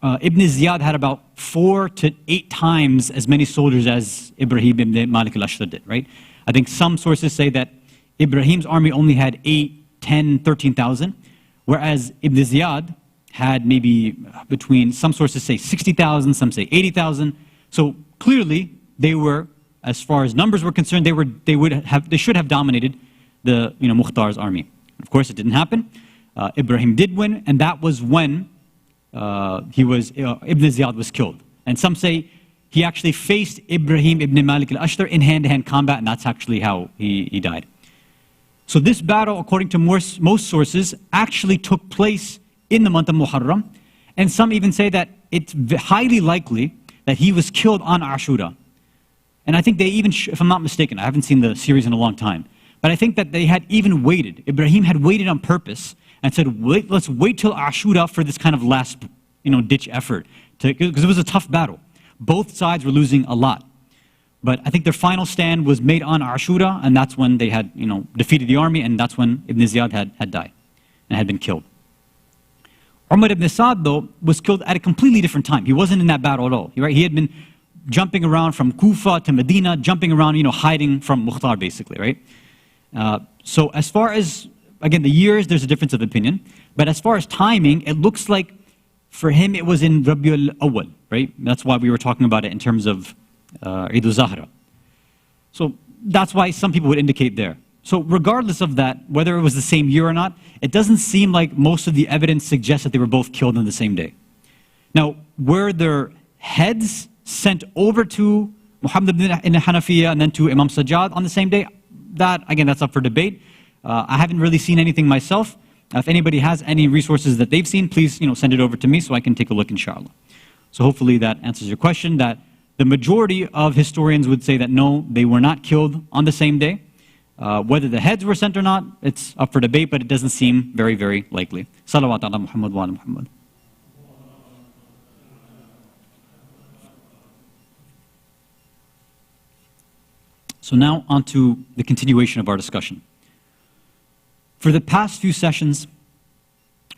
Ibn Ziyad had about 4 to 8 times as many soldiers as Ibrahim ibn Malik al-Ashtar did, right? I think some sources say that Ibrahim's army only had 8, 10, 13,000, whereas Ibn Ziyad had maybe between, some sources say 60,000, some say 80,000. So clearly they were, as far as numbers were concerned, they should have dominated the Mukhtar's army. Of course, it didn't happen. Ibrahim did win, and that was when Ibn Ziyad was killed. And some say he actually faced Ibrahim ibn Malik al-Ashtar in hand-to-hand combat, and that's actually how he died. So this battle, according to most sources, actually took place in the month of Muharram, and some even say that it's highly likely that he was killed on Ashura. And I think they even, if I'm not mistaken, I haven't seen the series in a long time, but I think that they had even waited. Ibrahim had waited on purpose and said, let's wait till Ashura for this kind of last, ditch effort, because it was a tough battle. Both sides were losing a lot. But I think their final stand was made on Ashura, and that's when they had, defeated the army, and that's when Ibn Ziyad had died and had been killed. Umar ibn Sa'd, though, was killed at a completely different time. He wasn't in that battle at all. Right? He had been jumping around from Kufa to Medina, jumping around, hiding from Mukhtar, basically, right? So as far as, again, the years, there's a difference of opinion. But as far as timing, it looks like for him it was in Rabi-Ul-Awwal, right? That's why we were talking about it in terms of Eid al-Zahra. So that's why some people would indicate there. So regardless of that, whether it was the same year or not, it doesn't seem like most of the evidence suggests that they were both killed on the same day. Now, were their heads sent over to Muhammad ibn Hanafiya and then to Imam Sajjad on the same day? That, again, that's up for debate. I haven't really seen anything myself. If anybody has any resources that they've seen, please send it over to me so I can take a look, inshallah. So hopefully that answers your question, that the majority of historians would say that no, they were not killed on the same day. Whether the heads were sent or not, it's up for debate, but it doesn't seem very, very likely. Salawat ala Muhammad wa ala Muhammad. So now on to the continuation of our discussion. For the past few sessions,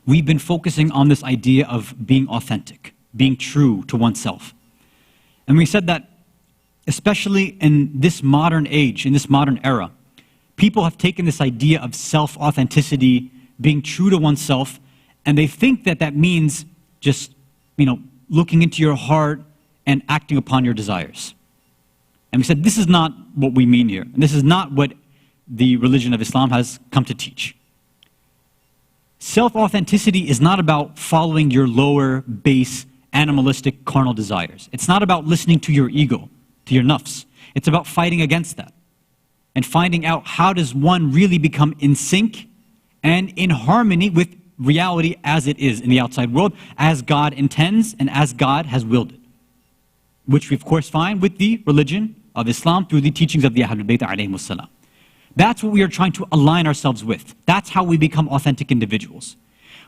we've been focusing on this idea of being authentic, being true to oneself. And we said that, especially in this modern age, in this modern era, people have taken this idea of self-authenticity, being true to oneself, and they think that that means just, looking into your heart and acting upon your desires. And we said this is not what we mean here. And this is not what the religion of Islam has come to teach. Self-authenticity is not about following your lower, base, animalistic, carnal desires. It's not about listening to your ego, to your nafs. It's about fighting against that and finding out how does one really become in sync and in harmony with reality as it is in the outside world, as God intends and as God has willed it. Which we of course find with the religion of Islam through the teachings of the Ahlul Bayt alayhimus salam. That's what we are trying to align ourselves with. That's how we become authentic individuals.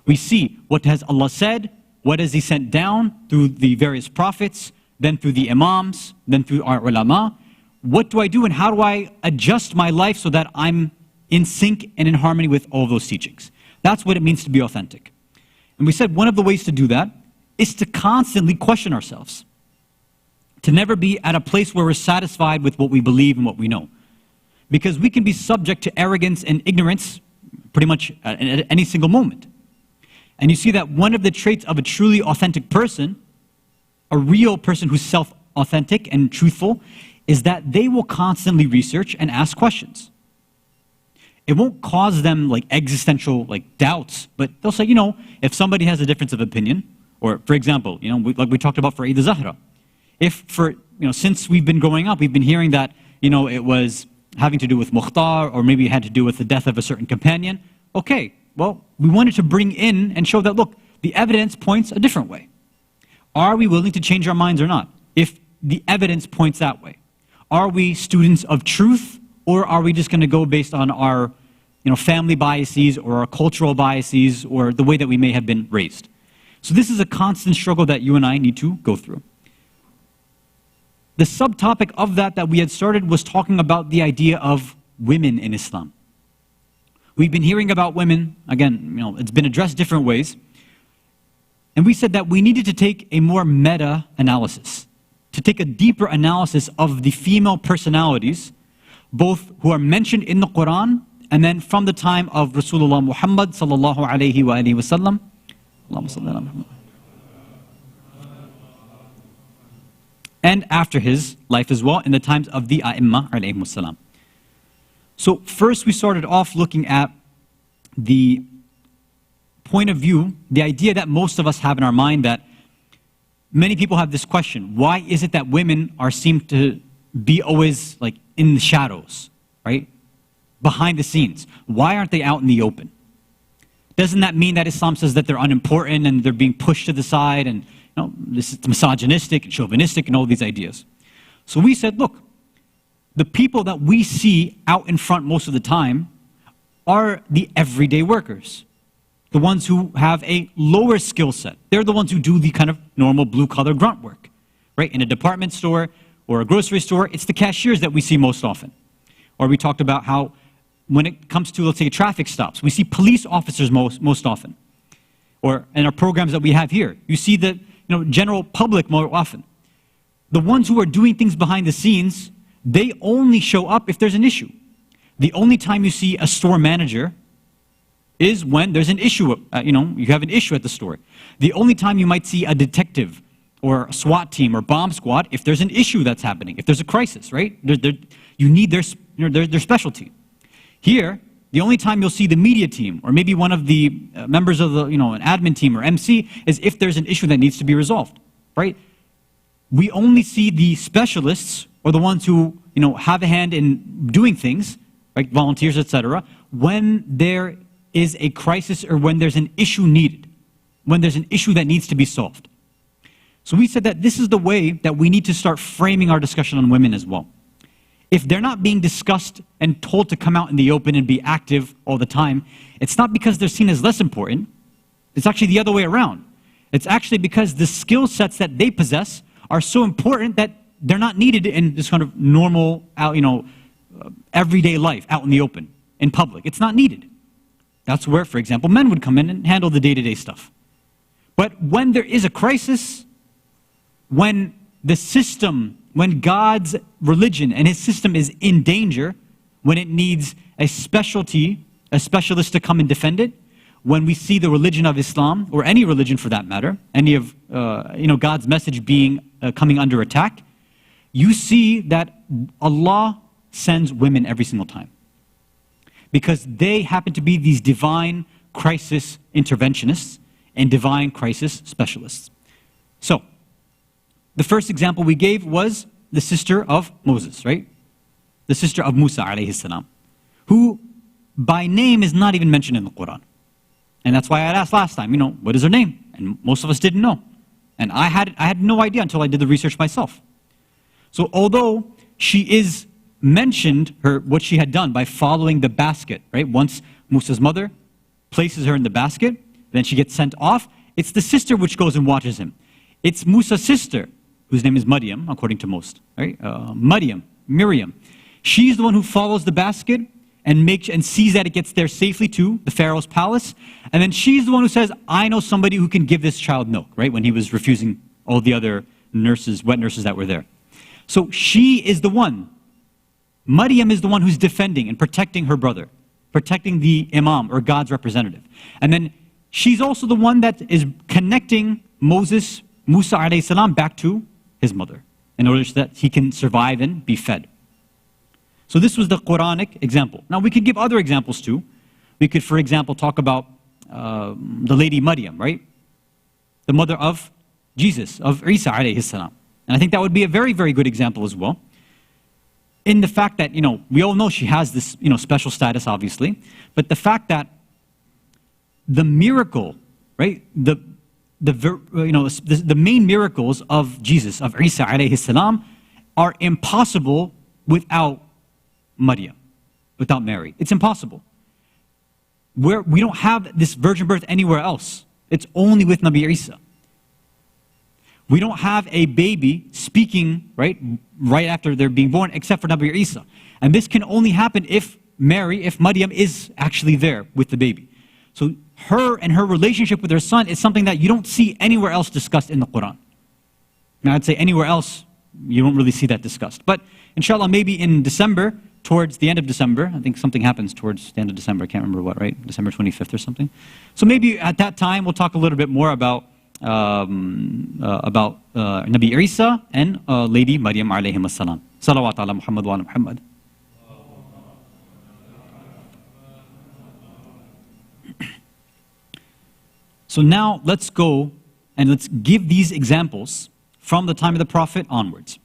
We see what has Allah said, what has He sent down through the various prophets, then through the Imams, then through our ulama. What do I do and how do I adjust my life so that I'm in sync and in harmony with all of those teachings? That's what it means to be authentic. And we said one of the ways to do that is to constantly question ourselves. To never be at a place where we're satisfied with what we believe and what we know. Because we can be subject to arrogance and ignorance pretty much at any single moment. And you see that one of the traits of a truly authentic person, a real person who's self-authentic and truthful, is that they will constantly research and ask questions. It won't cause them existential doubts, but they'll say, if somebody has a difference of opinion, or for example, like we talked about for Eid al-Zahra, if since we've been growing up, we've been hearing that, it was having to do with Mukhtar, or maybe it had to do with the death of a certain companion. Okay, well, we wanted to bring in and show that, look, the evidence points a different way. Are we willing to change our minds or not? If the evidence points that way. Are we students of truth, or are we just going to go based on our family biases, or our cultural biases, or the way that we may have been raised? So this is a constant struggle that you and I need to go through. The subtopic of that we had started was talking about the idea of women in Islam. We've been hearing about women, again, it's been addressed different ways. And we said that we needed to take a more meta-analysis, to take a deeper analysis of the female personalities, both who are mentioned in the Quran, and then from the time of Rasulullah Muhammad sallallahu alayhi wa alihi wa sallam. Allahumma salli ala Muhammad. And after his life as well, in the times of the A'imma alayhimus salam. So first we started off looking at the point of view, the idea that most of us have in our mind, that many people have this question: why is it that women seem to be always in the shadows, right? Behind the scenes. Why aren't they out in the open? Doesn't that mean that Islam says that they're unimportant and they're being pushed to the side, and this is misogynistic and chauvinistic and all these ideas? So we said, look, the people that we see out in front most of the time are the everyday workers, the ones who have a lower skill set. They're the ones who do the kind of normal blue-collar grunt work, right? In a department store or a grocery store, it's the cashiers that we see most often. Or we talked about how when it comes to, let's say, traffic stops, we see police officers most often. Or in our programs that we have here, you see the general public more often. The ones who are doing things behind the scenes, they only show up if there's an issue. The only time you see a store manager is when there's an issue, you have an issue at the store. The only time you might see a detective or a SWAT team or bomb squad, if there's an issue that's happening, if there's a crisis, right? You need their specialty. Here, the only time you'll see the media team or maybe one of the members of an admin team or MC is if there's an issue that needs to be resolved, right? We only see the specialists or the ones who have a hand in doing things, like volunteers, etc., when there is a crisis or when there's an issue needed, when there's an issue that needs to be solved. So we said that this is the way that we need to start framing our discussion on women as well. If they're not being discussed and told to come out in the open and be active all the time, it's not because they're seen as less important. It's actually the other way around. It's actually because the skill sets that they possess are so important that they're not needed in this kind of normal, everyday life, out in the open, in public. It's not needed. That's where, for example, men would come in and handle the day-to-day stuff. But when there is a crisis, when the system, when God's religion and his system is in danger, when it needs a specialist to come and defend it, when we see the religion of Islam, or any religion for that matter, any of God's message coming under attack, you see that Allah sends women every single time. Because they happen to be these divine crisis interventionists and divine crisis specialists. So, the first example we gave was the sister of Moses, right? The sister of Musa alayhi salam, who by name is not even mentioned in the Quran. And that's why I asked last time, what is her name? And most of us didn't know. And I had no idea until I did the research myself. So although she is mentioned, what she had done by following the basket, right? Once Musa's mother places her in the basket, then she gets sent off. It's the sister which goes and watches him. It's Musa's sister, whose name is Maryam, according to most, right? Miriam. She's the one who follows the basket and sees that it gets there safely to the Pharaoh's palace. And then she's the one who says, I know somebody who can give this child milk, right? When he was refusing all the other wet nurses that were there. So she is the one. Maryam is the one who's defending and protecting her brother, protecting the Imam, or God's representative. And then she's also the one that is connecting Musa alayhi salam back to his mother, in order so that he can survive and be fed. So this was the Quranic example. Now we could give other examples too. We could, for example, talk about the lady Maryam, right? The mother of Jesus, of Isa alayhi salam. And I think that would be a very, very good example as well. In the fact that, we all know she has this, special status, obviously. But the fact that the miracle, right? The main miracles of Jesus, of Isa alayhi salam, are impossible without Maryam, without Mary. It's impossible. We don't have this virgin birth anywhere else. It's only with Nabi Isa. We don't have a baby speaking right after they're being born, except for Nabi Isa. And this can only happen if Maryam is actually there with the baby. So her and her relationship with her son is something that you don't see anywhere else discussed in the Quran. Now I'd say anywhere else, you don't really see that discussed. But inshallah, maybe in December, towards the end of December, I think something happens towards the end of December, I can't remember what, right? December 25th or something. So maybe at that time, we'll talk a little bit more about Nabi Isa and Lady Maryam alayhim as-salam. Salawat ala Muhammad wa ala Muhammad. So now let's go and let's give these examples from the time of the Prophet onwards.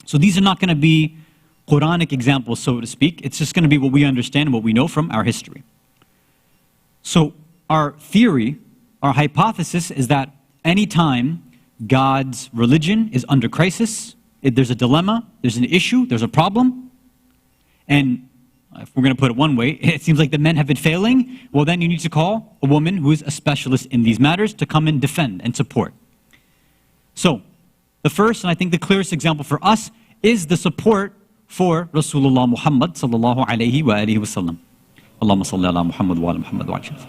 So these are not going to be Quranic examples, so to speak. It's just going to be what we understand and what we know from our history. So our theory, our hypothesis is that anytime God's religion is under crisis, there's a dilemma, there's an issue, there's a problem, And if we're going to put it one way, it seems like the men have been failing. Well, then you need to call a woman who is a specialist in these matters to come and defend and support. So, the first, and I think the clearest example for us, is the support for Rasulullah Muhammad sallallahu alayhi wa alihi wa sallam. Allahumma salli ala Muhammad wa ala Muhammad wa ala.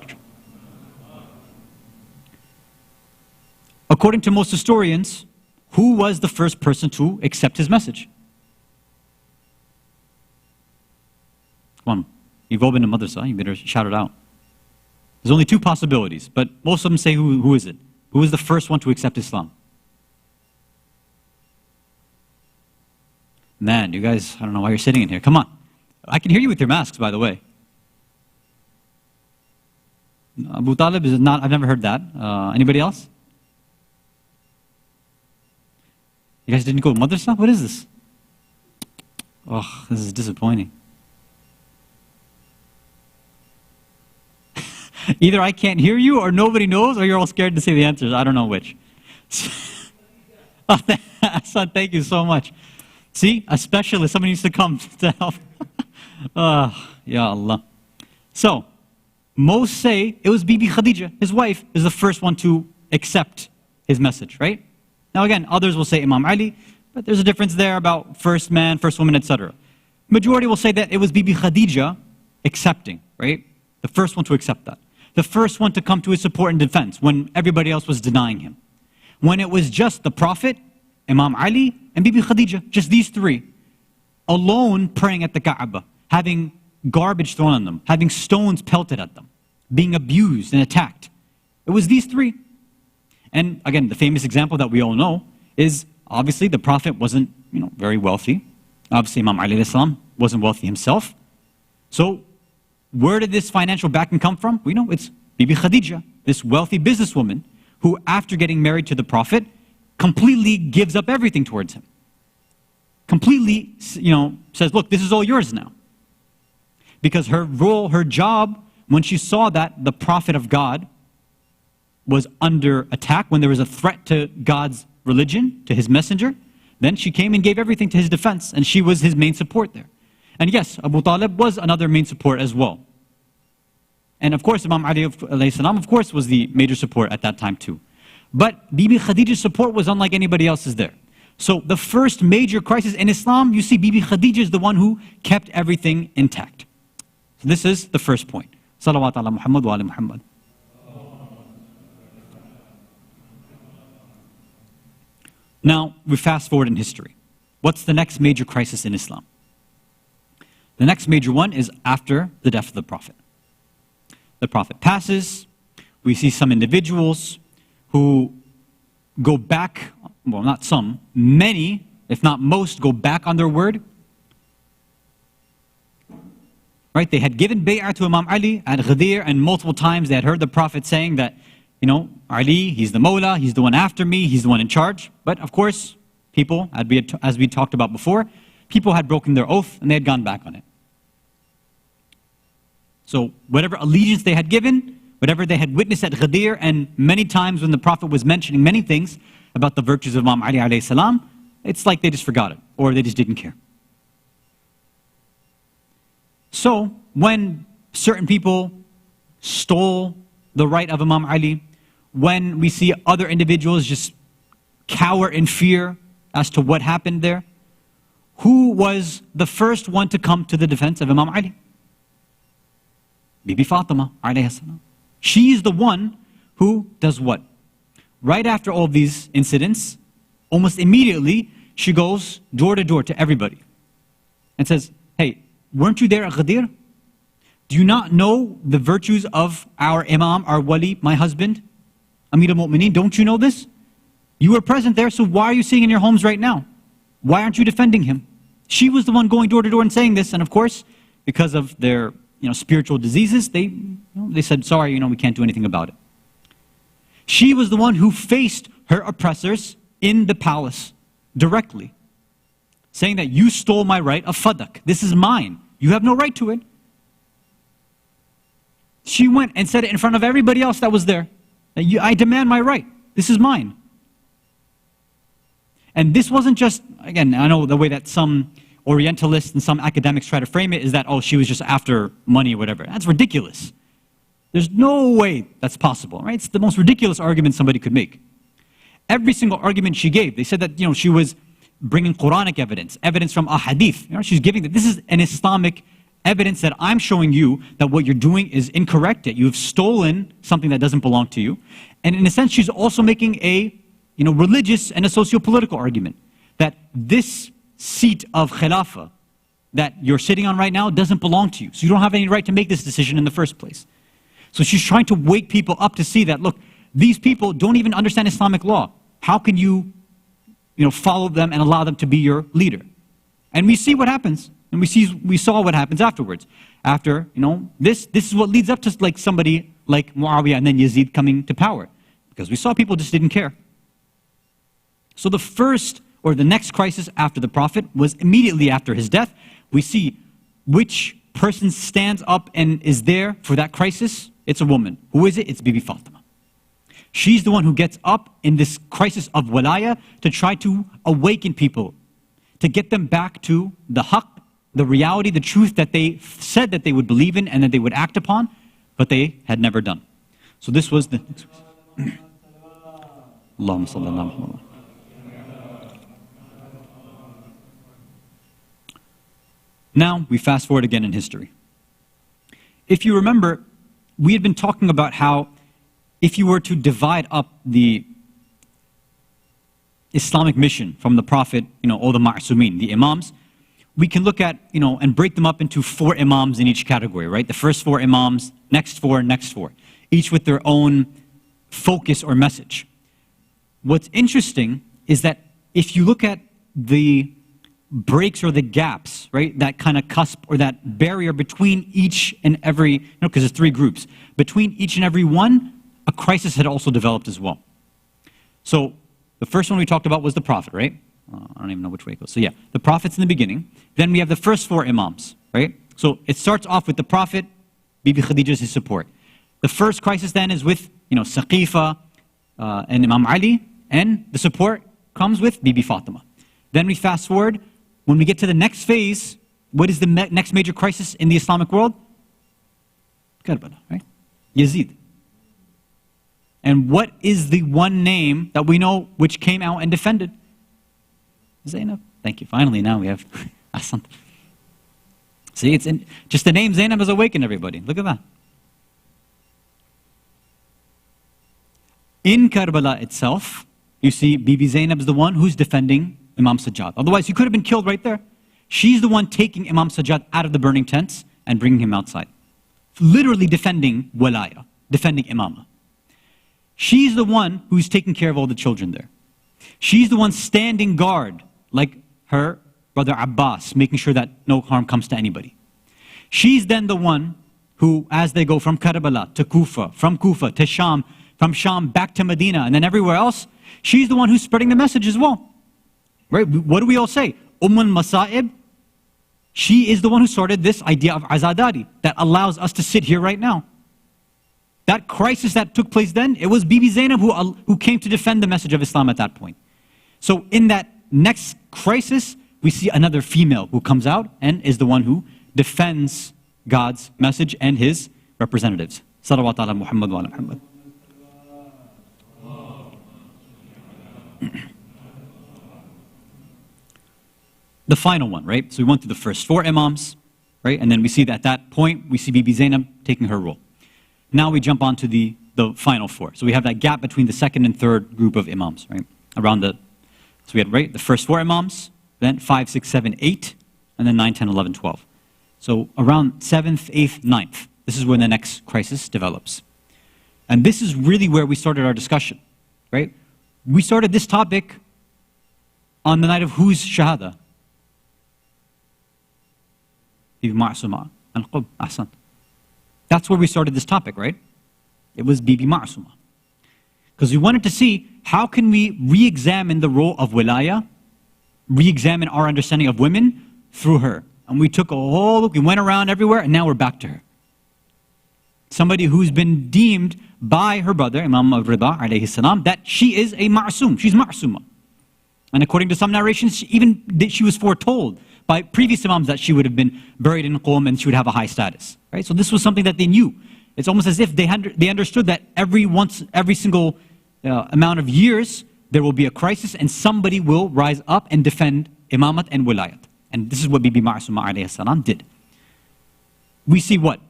According to most historians, who was the first person to accept his message? Come on, you've all been to madrasa, you better shout it out. There's only two possibilities, but most of them say who is it? Who is the first one to accept Islam? Man, you guys, I don't know why you're sitting in here. Come on. I can hear you with your masks, by the way. Abu Talib is not, I've never heard that. Anybody else? You guys didn't go to madrasa? What is this? Oh, this is disappointing. Either I can't hear you, or nobody knows, or you're all scared to say the answers. I don't know which. Hasan, thank you so much. See, a specialist, somebody needs to come to help. Ya Allah. So, most say it was Bibi Khadija, his wife, is the first one to accept his message, right? Now again, others will say Imam Ali, but there's a difference there about first man, first woman, etc. Majority will say that it was Bibi Khadija accepting, right? The first one to accept that. The first one to come to his support and defense when everybody else was denying him. When it was just the Prophet, Imam Ali, and Bibi Khadija, just these three, alone praying at the Kaaba, having garbage thrown on them, having stones pelted at them, being abused and attacked. It was these three. And again, the famous example that we all know is obviously the Prophet wasn't, very wealthy. Obviously, Imam Ali wasn't wealthy himself. So, where did this financial backing come from? We know it's Bibi Khadija, this wealthy businesswoman who, after getting married to the Prophet, completely gives up everything towards him. Completely, says, look, this is all yours now. Because her role, her job, when she saw that the Prophet of God was under attack, when there was a threat to God's religion, to his messenger, then she came and gave everything to his defense, and she was his main support there. And yes, Abu Talib was another main support as well. And of course, Imam Ali alayhi salam, of course, was the major support at that time too. But Bibi Khadija's support was unlike anybody else's there. So the first major crisis in Islam, you see Bibi Khadija is the one who kept everything intact. So this is the first point. Salawat ala Muhammad wa ala Muhammad. Now, we fast forward in history. What's the next major crisis in Islam? The next major one is after the death of the Prophet. The Prophet passes. We see some individuals who go back, well, not some, many, if not most, go back on their word. Right? They had given bay'ah to Imam Ali at Ghadir, and multiple times they had heard the Prophet saying that, Ali, he's the Mawla, he's the one after me, he's the one in charge. But of course, people, as we talked about before, people had broken their oath and they had gone back on it. So whatever allegiance they had given, whatever they had witnessed at Ghadir, and many times when the Prophet was mentioning many things about the virtues of Imam Ali alayhi salam, it's like they just forgot it, or they just didn't care. So when certain people stole the right of Imam Ali, when we see other individuals just cower in fear as to what happened there, who was the first one to come to the defense of Imam Ali? Bibi Fatima alayhi salam. She is the one who does what? Right after all of these incidents, almost immediately, she goes door to door to everybody and says, hey, weren't you there at Ghadir? Do you not know the virtues of our Imam, our Wali, my husband, Amir al-Mu'mineen? Don't you know this? You were present there, so why are you sitting in your homes right now? Why aren't you defending him? She was the one going door to door and saying this, and of course, because of their spiritual diseases, they said, sorry, we can't do anything about it. She was the one who faced her oppressors in the palace directly, saying that you stole my right of fadak. This is mine. You have no right to it. She went and said it in front of everybody else that was there. I demand my right. This is mine. And this wasn't just, again, I know the way that some Orientalists and some academics try to frame it is that, oh, she was just after money or whatever. That's ridiculous. There's no way that's possible, right? It's the most ridiculous argument somebody could make. Every single argument she gave, they said that, she was bringing Quranic evidence from a hadith. She's giving that this is an Islamic evidence that I'm showing you that what you're doing is incorrect, that you've stolen something that doesn't belong to you. And in a sense, she's also making a, religious and a socio-political argument that this seat of Khilafah that you're sitting on right now doesn't belong to you. So you don't have any right to make this decision in the first place. So she's trying to wake people up to see that, look, these people don't even understand Islamic law. How can you, follow them and allow them to be your leader? And we see what happens. And we saw what happens afterwards. After, this is what leads up to like somebody like Muawiyah and then Yazid coming to power. Because we saw people just didn't care. So the first or the next crisis after the Prophet was immediately after his death. We see which person stands up and is there for that crisis. It's a woman. Who is it? It's Bibi Fatima. She's the one who gets up in this crisis of Walaya to try to awaken people, to get them back to the HIC, the reality, the truth that they said that they would believe in and that they would act upon, but they had never done. So this was the... Allahumma salli ala Muhammad. Now, we fast forward again in history. If you remember, we had been talking about how if you were to divide up the Islamic mission from the Prophet, all the Ma'sumin, the Imams, we can look at, and break them up into 4 Imams in each category, right? The first 4 Imams, next 4, each with their own focus or message. What's interesting is that if you look at the breaks or the gaps, right, that kind of cusp or that barrier between each and every, because there's 3 groups, between each and every one, a crisis had also developed as well. So the first one we talked about was the Prophet, right? I don't even know which way it goes. So yeah, the Prophet's in the beginning. Then we have the first 4 Imams, right? So it starts off with the Prophet, Bibi Khadija's his support. The first crisis then is with, Saqifa and Imam Ali, and the support comes with Bibi Fatima. Then we fast forward. When we get to the next phase, what is the next major crisis in the Islamic world? Karbala, right? Yazid. And what is the one name that we know which came out and defended? Zainab. Thank you. Finally, now we have Hasan. See, just the name Zainab has awakened everybody. Look at that. In Karbala itself, you see Bibi Zainab is the one who's defending Imam Sajjad. Otherwise, he could have been killed right there. She's the one taking Imam Sajjad out of the burning tents and bringing him outside. Literally defending Walaya, defending Imamah. She's the one who's taking care of all the children there. She's the one standing guard, like her brother Abbas, making sure that no harm comes to anybody. She's then the one who, as they go from Karbala to Kufa, from Kufa to Sham, from Sham back to Medina, and then everywhere else, she's the one who's spreading the message as well. Right? What do we all say? Masa'ib. She is the one who started this idea of azadari that allows us to sit here right now. That crisis that took place then, it was Bibi Zainab who came to defend the message of Islam at that point. So in that next crisis, we see another female who comes out and is the one who defends God's message and his representatives. Salawat ala Muhammad wa ala Muhammad. The final one, right? So we went through the first 4 Imams, right? And then we see that at that point, we see Bibi Zainab taking her role. Now we jump on to the final 4. So we have that gap between the second and third group of Imams, right? So we had, right, the first 4 Imams, then 5, 6, 7, 8, and then 9, 10, 11, 12. So around 7th, 8th, 9th, this is when the next crisis develops. And this is really where we started our discussion, right? We started this topic on the night of whose Shahada? Bibi Ma'suma al-Qub, Hasan. That's where we started this topic, right? It was Bibi Ma'suma. Because we wanted to see how can we re-examine the role of Walaya, re-examine our understanding of women through her. And we took a whole look, we went around everywhere, and now we're back to her. Somebody who's been deemed by her brother, Imam al-Rida alayhi salam, that she is a ma'sum, she's ma'suma. And according to some narrations, she was foretold by previous Imams that she would have been buried in Qom and she would have a high status. Right? So this was something that they knew. It's almost as if they understood that every single amount of years there will be a crisis and somebody will rise up and defend Imamat and Wilayat. And this is what Bibi Ma'asuma alayhi salam did. We see what?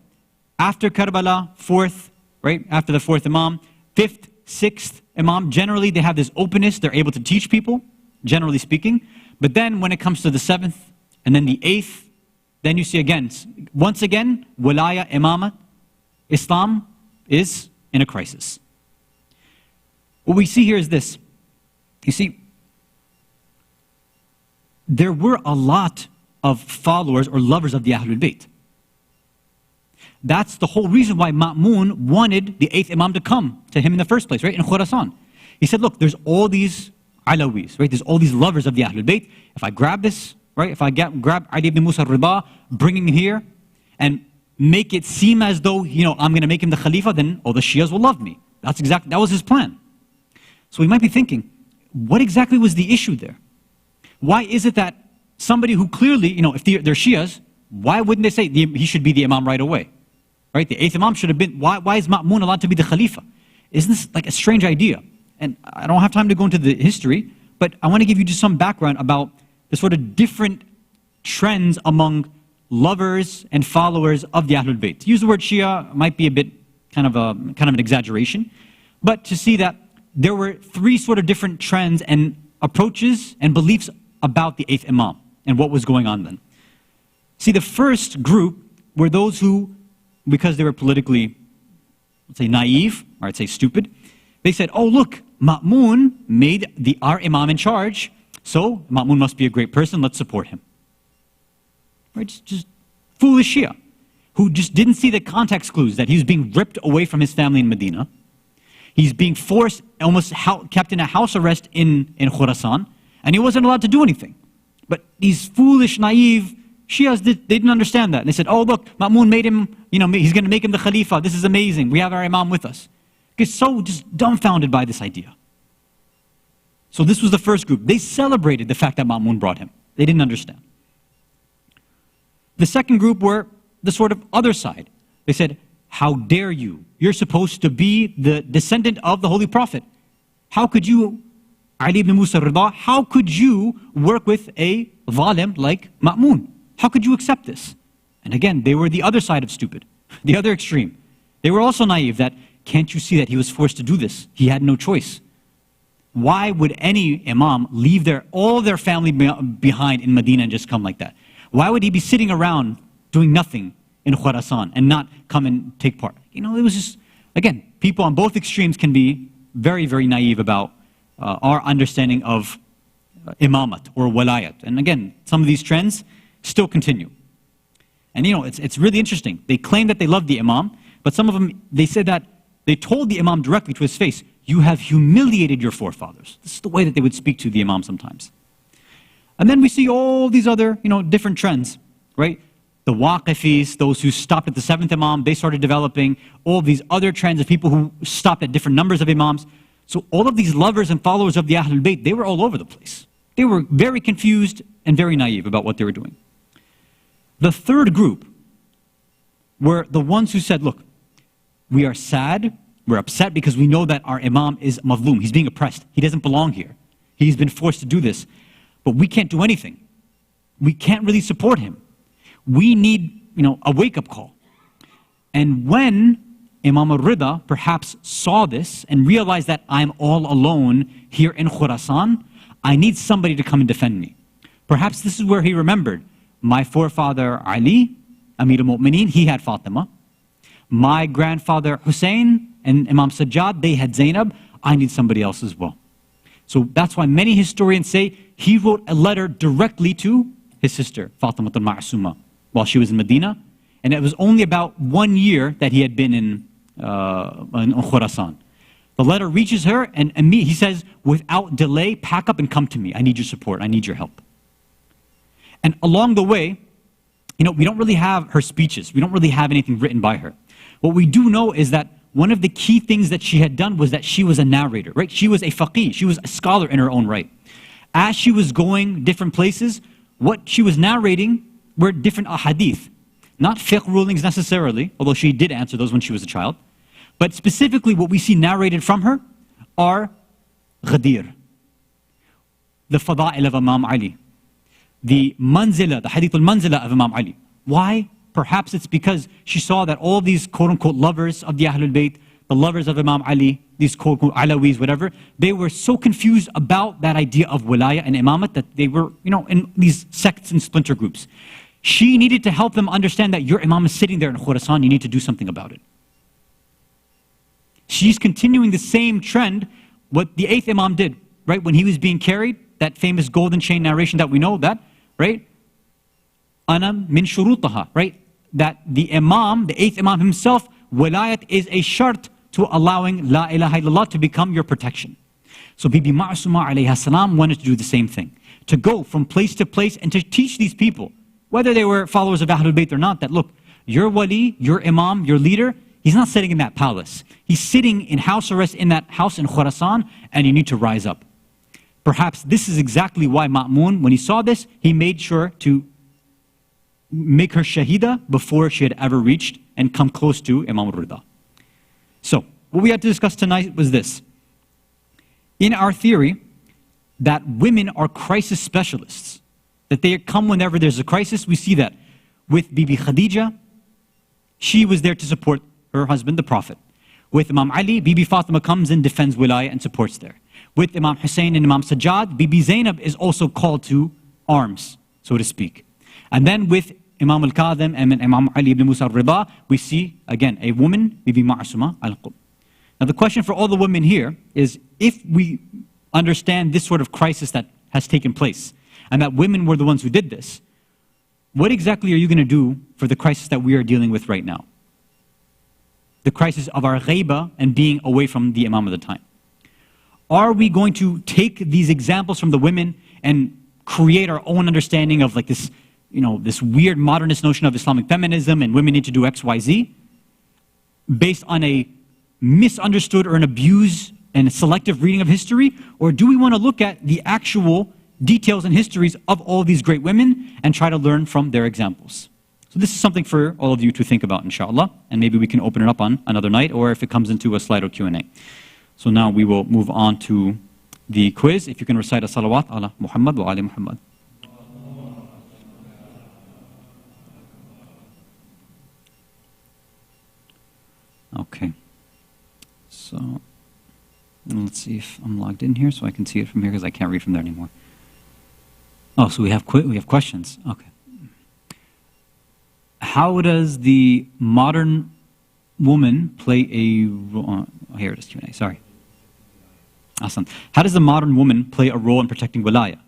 After Karbala, fourth, right? After the fourth Imam, fifth, sixth Imam, generally they have this openness, they're able to teach people, generally speaking. But then when it comes to the seventh and then the eighth, then you see again, once again, Walaya, Imamat, Islam is in a crisis. What we see here is this. You see, there were a lot of followers or lovers of the Ahlul Bayt. That's the whole reason why Ma'mun wanted the eighth Imam to come to him in the first place, right? In Khurasan. He said, look, there's all these Alawis, right? There's all these lovers of the Ahlul Bayt. If I grab this, right? If I grab Ali ibn Musa al-Rida, bring him here, and make it seem as though, I'm going to make him the Khalifa, then all the Shias will love me. That was his plan. So we might be thinking, what exactly was the issue there? Why is it that somebody who clearly, if they're Shias, why wouldn't they say he should be the Imam right away? Right? The eighth Imam should have been, why is Ma'mun allowed to be the Khalifa? Isn't this like a strange idea? And I don't have time to go into the history, but I want to give you just some background about the sort of different trends among lovers and followers of the Ahlul Bayt. To use the word Shia might be a bit kind of an exaggeration, but to see that there were three sort of different trends and approaches and beliefs about the eighth Imam and what was going on then. See, the first group were those who, because they were politically, let's say, naive, or I'd say stupid, they said, oh look, Ma'mun made our Imam in charge, so Ma'mun must be a great person, let's support him. Right? Just foolish Shia, who just didn't see the context clues that he was being ripped away from his family in Medina. He's being forced, almost kept in a house arrest in Khurasan, and he wasn't allowed to do anything. But these foolish, naive Shias, they didn't understand that. They said, oh look, Ma'mun made him, he's going to make him the Khalifa, this is amazing, we have our Imam with us. Because so just dumbfounded by this idea. So this was the first group. They celebrated the fact that Ma'mun brought him. They didn't understand. The second group were the sort of other side. They said, how dare you? You're supposed to be the descendant of the Holy Prophet. How could you, Ali ibn Musa al-Rida, how could you work with a zalim like Ma'mun? How could you accept this? And again, they were the other side of stupid, the other extreme. They were also naive that, can't you see that he was forced to do this? He had no choice. Why would any Imam leave all their family behind in Medina and just come like that? Why would he be sitting around doing nothing in Khurasan and not come and take part? It was just, again, people on both extremes can be very, very naive about our understanding of imamat or walayat. And again, some of these trends still continue. And it's really interesting. They claim that they love the Imam, but some of them, they said that they told the Imam directly to his face, you have humiliated your forefathers. This is the way that they would speak to the Imam sometimes. And then we see all these other, different trends, right? The Waqifis, those who stopped at the seventh Imam, they started developing all these other trends of people who stopped at different numbers of Imams. So all of these lovers and followers of the Ahlul Bayt, they were all over the place. They were very confused and very naive about what they were doing. The third group were the ones who said, look, we are sad, we're upset because we know that our Imam is mazloom, he's being oppressed, he doesn't belong here. He's been forced to do this, but we can't do anything. We can't really support him. We need, a wake-up call. And when Imam al-Rida perhaps saw this and realized that I'm all alone here in Khurasan, I need somebody to come and defend me. Perhaps this is where he remembered, my forefather Ali, Amir al-Mu'mineen, he had Fatima. My grandfather Hussein and Imam Sajjad, they had Zainab. I need somebody else as well. So that's why many historians say he wrote a letter directly to his sister, Fatima al-Ma'asuma, while she was in Medina. And it was only about 1 year that he had been in Khurasan. The letter reaches her, and me, he says, without delay, pack up and come to me. I need your support. I need your help. And along the way, we don't really have her speeches. We don't really have anything written by her. What we do know is that one of the key things that she had done was that she was a narrator, right? She was a faqih. She was a scholar in her own right. As she was going different places, what she was narrating were different ahadith. Not fiqh rulings necessarily, although she did answer those when she was a child. But specifically what we see narrated from her are Ghadir, the Fada'il of Imam Ali, the Manzila, the Hadith al-Manzila of Imam Ali. Why? Perhaps it's because she saw that all these quote-unquote lovers of the Ahlul Bayt, the lovers of Imam Ali, these quote-unquote Alawis, whatever, they were so confused about that idea of Walaya and Imamat that they were, in these sects and splinter groups. She needed to help them understand that your Imam is sitting there in Khurasan, you need to do something about it. She's continuing the same trend, what the 8th Imam did, right? When he was being carried, that famous golden chain narration that we know that, right? Ana min shurutaha, right? That the Imam, the 8th Imam himself, walayat is a shart to allowing La ilaha illallah to become your protection. So Bibi Ma'asuma alayha salam wanted to do the same thing. To go from place to place and to teach these people, whether they were followers of Ahlul Bayt or not, that look, your wali, your Imam, your leader, he's not sitting in that palace. He's sitting in house arrest in that house in Khurasan, and you need to rise up. Perhaps this is exactly why Ma'mun, when he saw this, he made sure to make her Shahida before she had ever reached and come close to Imam al-Rida. So, what we had to discuss tonight was this. In our theory, that women are crisis specialists, that they come whenever there's a crisis, we see that with Bibi Khadija, she was there to support her husband, the Prophet. With Imam Ali, Bibi Fatima comes and defends Walaya and supports there. With Imam Hussein and Imam Sajjad, Bibi Zainab is also called to arms, so to speak. And then with Imam al-Kadhim and Imam Ali ibn Musa al-Rida, we see, again, a woman, Bibi Ma'asuma al-Qub. Now the question for all the women here is, if we understand this sort of crisis that has taken place, and that women were the ones who did this, what exactly are you going to do for the crisis that we are dealing with right now? The crisis of our ghaiba and being away from the Imam of the time. Are we going to take these examples from the women and create our own understanding of like this, this weird modernist notion of Islamic feminism and women need to do X, Y, Z, based on a misunderstood or an abused and a selective reading of history? Or do we want to look at the actual details and histories of all these great women and try to learn from their examples? So this is something for all of you to think about, inshallah, and maybe we can open it up on another night, or if it comes into a Slido Q&A. So now we will move on to the quiz. If you can recite a salawat ala Muhammad wa ali Muhammad. Okay. So let's see if I'm logged in here so I can see it from here, because I can't read from there anymore. Oh, so we have questions. Okay. How does the modern woman play a role? Oh, here it is, Q&A, sorry. Hasan. How does the modern woman play a role in protecting Walaya?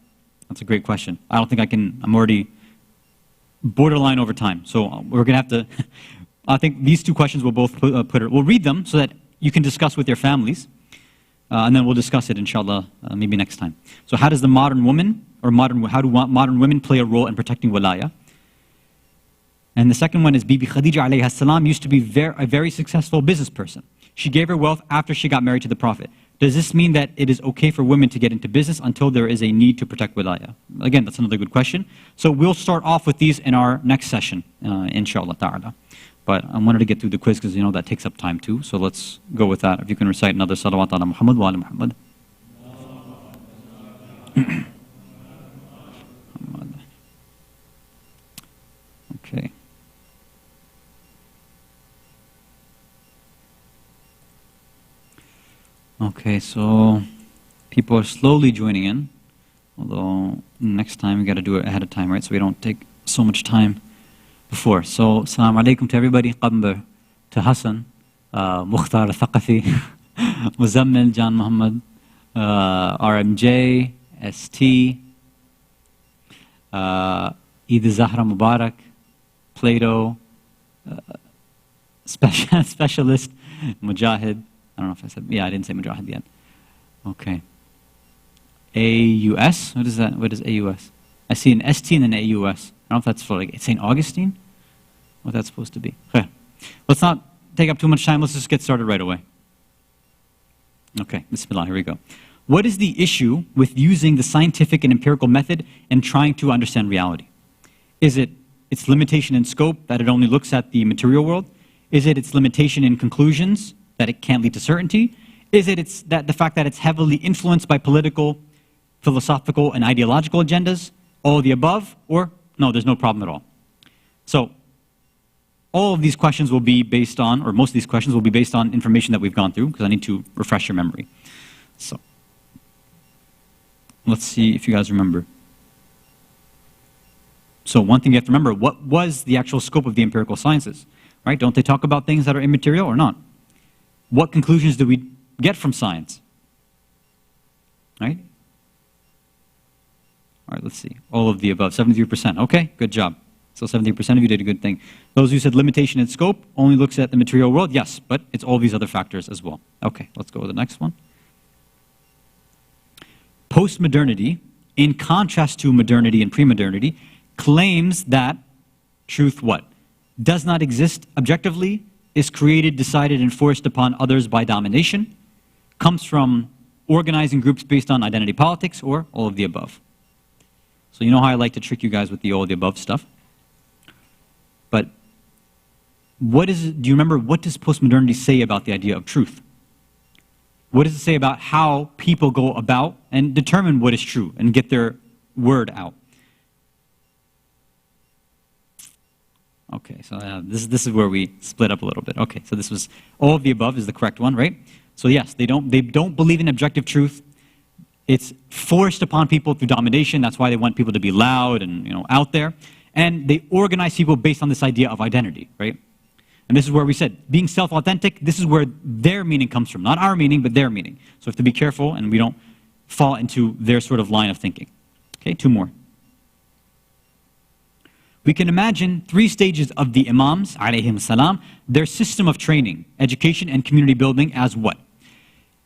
That's a great question. I don't think I'm already borderline over time. So we're going to have to, I think these two questions we'll both we'll read them so that you can discuss with your families. And then we'll discuss it, inshallah, maybe next time. So how does the modern woman, how do modern women play a role in protecting Walaya? And the second one is Bibi Khadija alayha salam used to be a very successful business person. She gave her wealth after she got married to the Prophet. Does this mean that it is okay for women to get into business until there is a need to protect Walaya? Again, that's another good question. So we'll start off with these in our next session, inshallah ta'ala. But I wanted to get through the quiz because that takes up time too. So let's go with that. If you can recite another salawat ala Muhammad wa ala Muhammad. Okay. Okay, so people are slowly joining in, although next time we got to do it ahead of time, right? So we don't take so much time before. So, Assalamu alaikum to everybody, Qambar, to Hasan, Mukhtar al-Thaqafi, Muzammil, John Muhammad, RMJ, ST, Eid Zahra Mubarak, Plato, specialist, Mujahid. I don't know if I said, yeah, I didn't say Mujahid yet. Okay. AUS, what is that? What is AUS? I see an ST and an AUS. I don't know if that's for like St. Augustine? What that's supposed to be. Okay. Let's not take up too much time. Let's just get started right away. Okay, Bismillah, here we go. What is the issue with using the scientific and empirical method and trying to understand reality? Is it its limitation in scope, that it only looks at the material world? Is it its limitation in conclusions, that it can't lead to certainty? Is it the fact that it's heavily influenced by political, philosophical, and ideological agendas? All of the above? Or no, there's no problem at all? So, all of these questions will be based on, or most of these questions will be based on information that we've gone through, because I need to refresh your memory. So, let's see if you guys remember. So one thing you have to remember, what was the actual scope of the empirical sciences? Right? Don't they talk about things that are immaterial or not? What conclusions do we get from science? Right? All right, let's see. All of the above, 73%. Okay, good job. So 70% of you did a good thing. Those who said limitation in scope only looks at the material world, yes, but it's all these other factors as well. Okay, let's go to the next one. Postmodernity, in contrast to modernity and pre-modernity, claims that truth what? Does not exist objectively, is created, decided, and forced upon others by domination, comes from organizing groups based on identity politics, or all of the above. So you know how I like to trick you guys with the all of the above stuff? But do you remember, what does postmodernity say about the idea of truth? What does it say about how people go about and determine what is true and get their word out? Okay, so this is where we split up a little bit. Okay, so this was all of the above is the correct one, right? So yes, they don't believe in objective truth. It's forced upon people through domination. That's why they want people to be loud and out there. And they organize people based on this idea of identity, right? And this is where we said, being self-authentic, this is where their meaning comes from. Not our meaning, but their meaning. So we have to be careful and we don't fall into their sort of line of thinking. Okay, two more. We can imagine 3 stages of the Imams, alayhim salam, their system of training, education, and community building as what?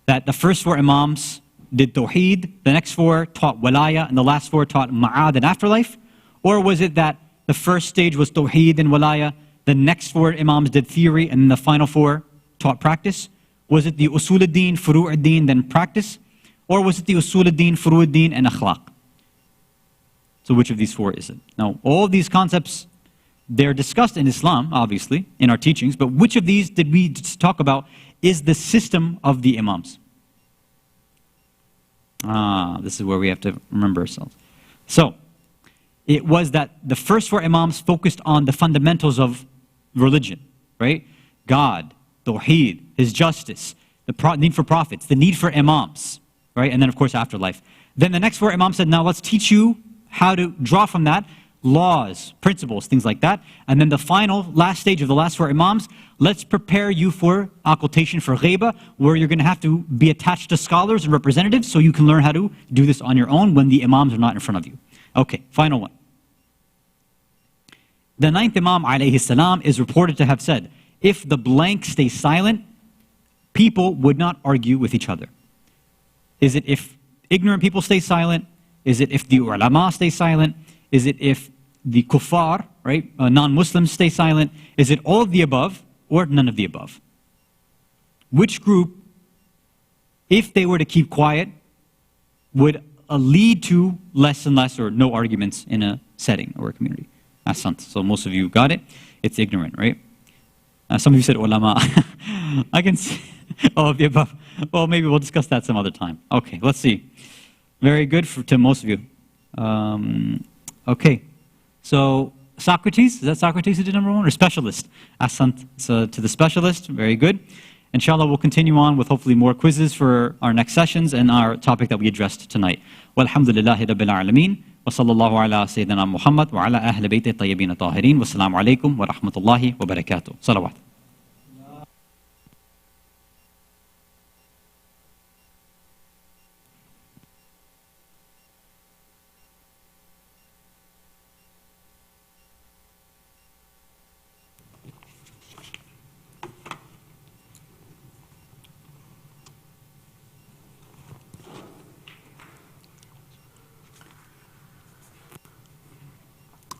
That the first 4 Imams did Tawheed, the next 4 taught Walaya, and the last 4 taught Ma'ad and afterlife? Or was it that the first stage was Tawheed and Walaya, the next 4 Imams did theory, and the final 4 taught practice? Was it the Usul ad-Din, Furu' ad-Din, then practice? Or was it the Usul ad-Din, Furu' ad-Din, and Akhlaq? So which of these 4 is it? Now, all of these concepts, they're discussed in Islam, obviously, in our teachings, but which of these did we talk about is the system of the Imams? This is where we have to remember ourselves. So, it was that the first 4 Imams focused on the fundamentals of religion, right? God, Tawheed, His justice, the need for prophets, the need for Imams, right? And then, of course, afterlife. Then the next 4 Imams said, now let's teach you how to draw from that laws, principles, things like that. And then the final, last stage of the last 4 Imams, let's prepare you for occultation, for ghaiba, where you're going to have to be attached to scholars and representatives so you can learn how to do this on your own when the Imams are not in front of you. Okay, final one. The 9th Imam, alayhi salam, is reported to have said, if the blank stays silent, people would not argue with each other. Is it if ignorant people stay silent? Is it if the ulama stay silent? Is it if the kuffar, right, non-Muslims stay silent? Is it all of the above or none of the above? Which group, if they were to keep quiet, would lead to less and less or no arguments in a setting or a community? Hasan. So most of you got it. It's ignorant, right? Some of you said ulama. I can see all of the above. Well, maybe we'll discuss that some other time. Okay, let's see. Very good to most of you. Okay, so Socrates, is that Socrates who did number 1? Or specialist? Hasan. So to the specialist, very good. Inshallah, we'll continue on with hopefully more quizzes for our next sessions and our topic that we addressed tonight. Walhamdulillahi Rabbil Alameen. Wa sallallahu ala Sayyidina Muhammad wa ala ahli bayti tayyibin tahirin. Wassalamu alaikum wa rahmatullahi wa barakatuh. Salawat.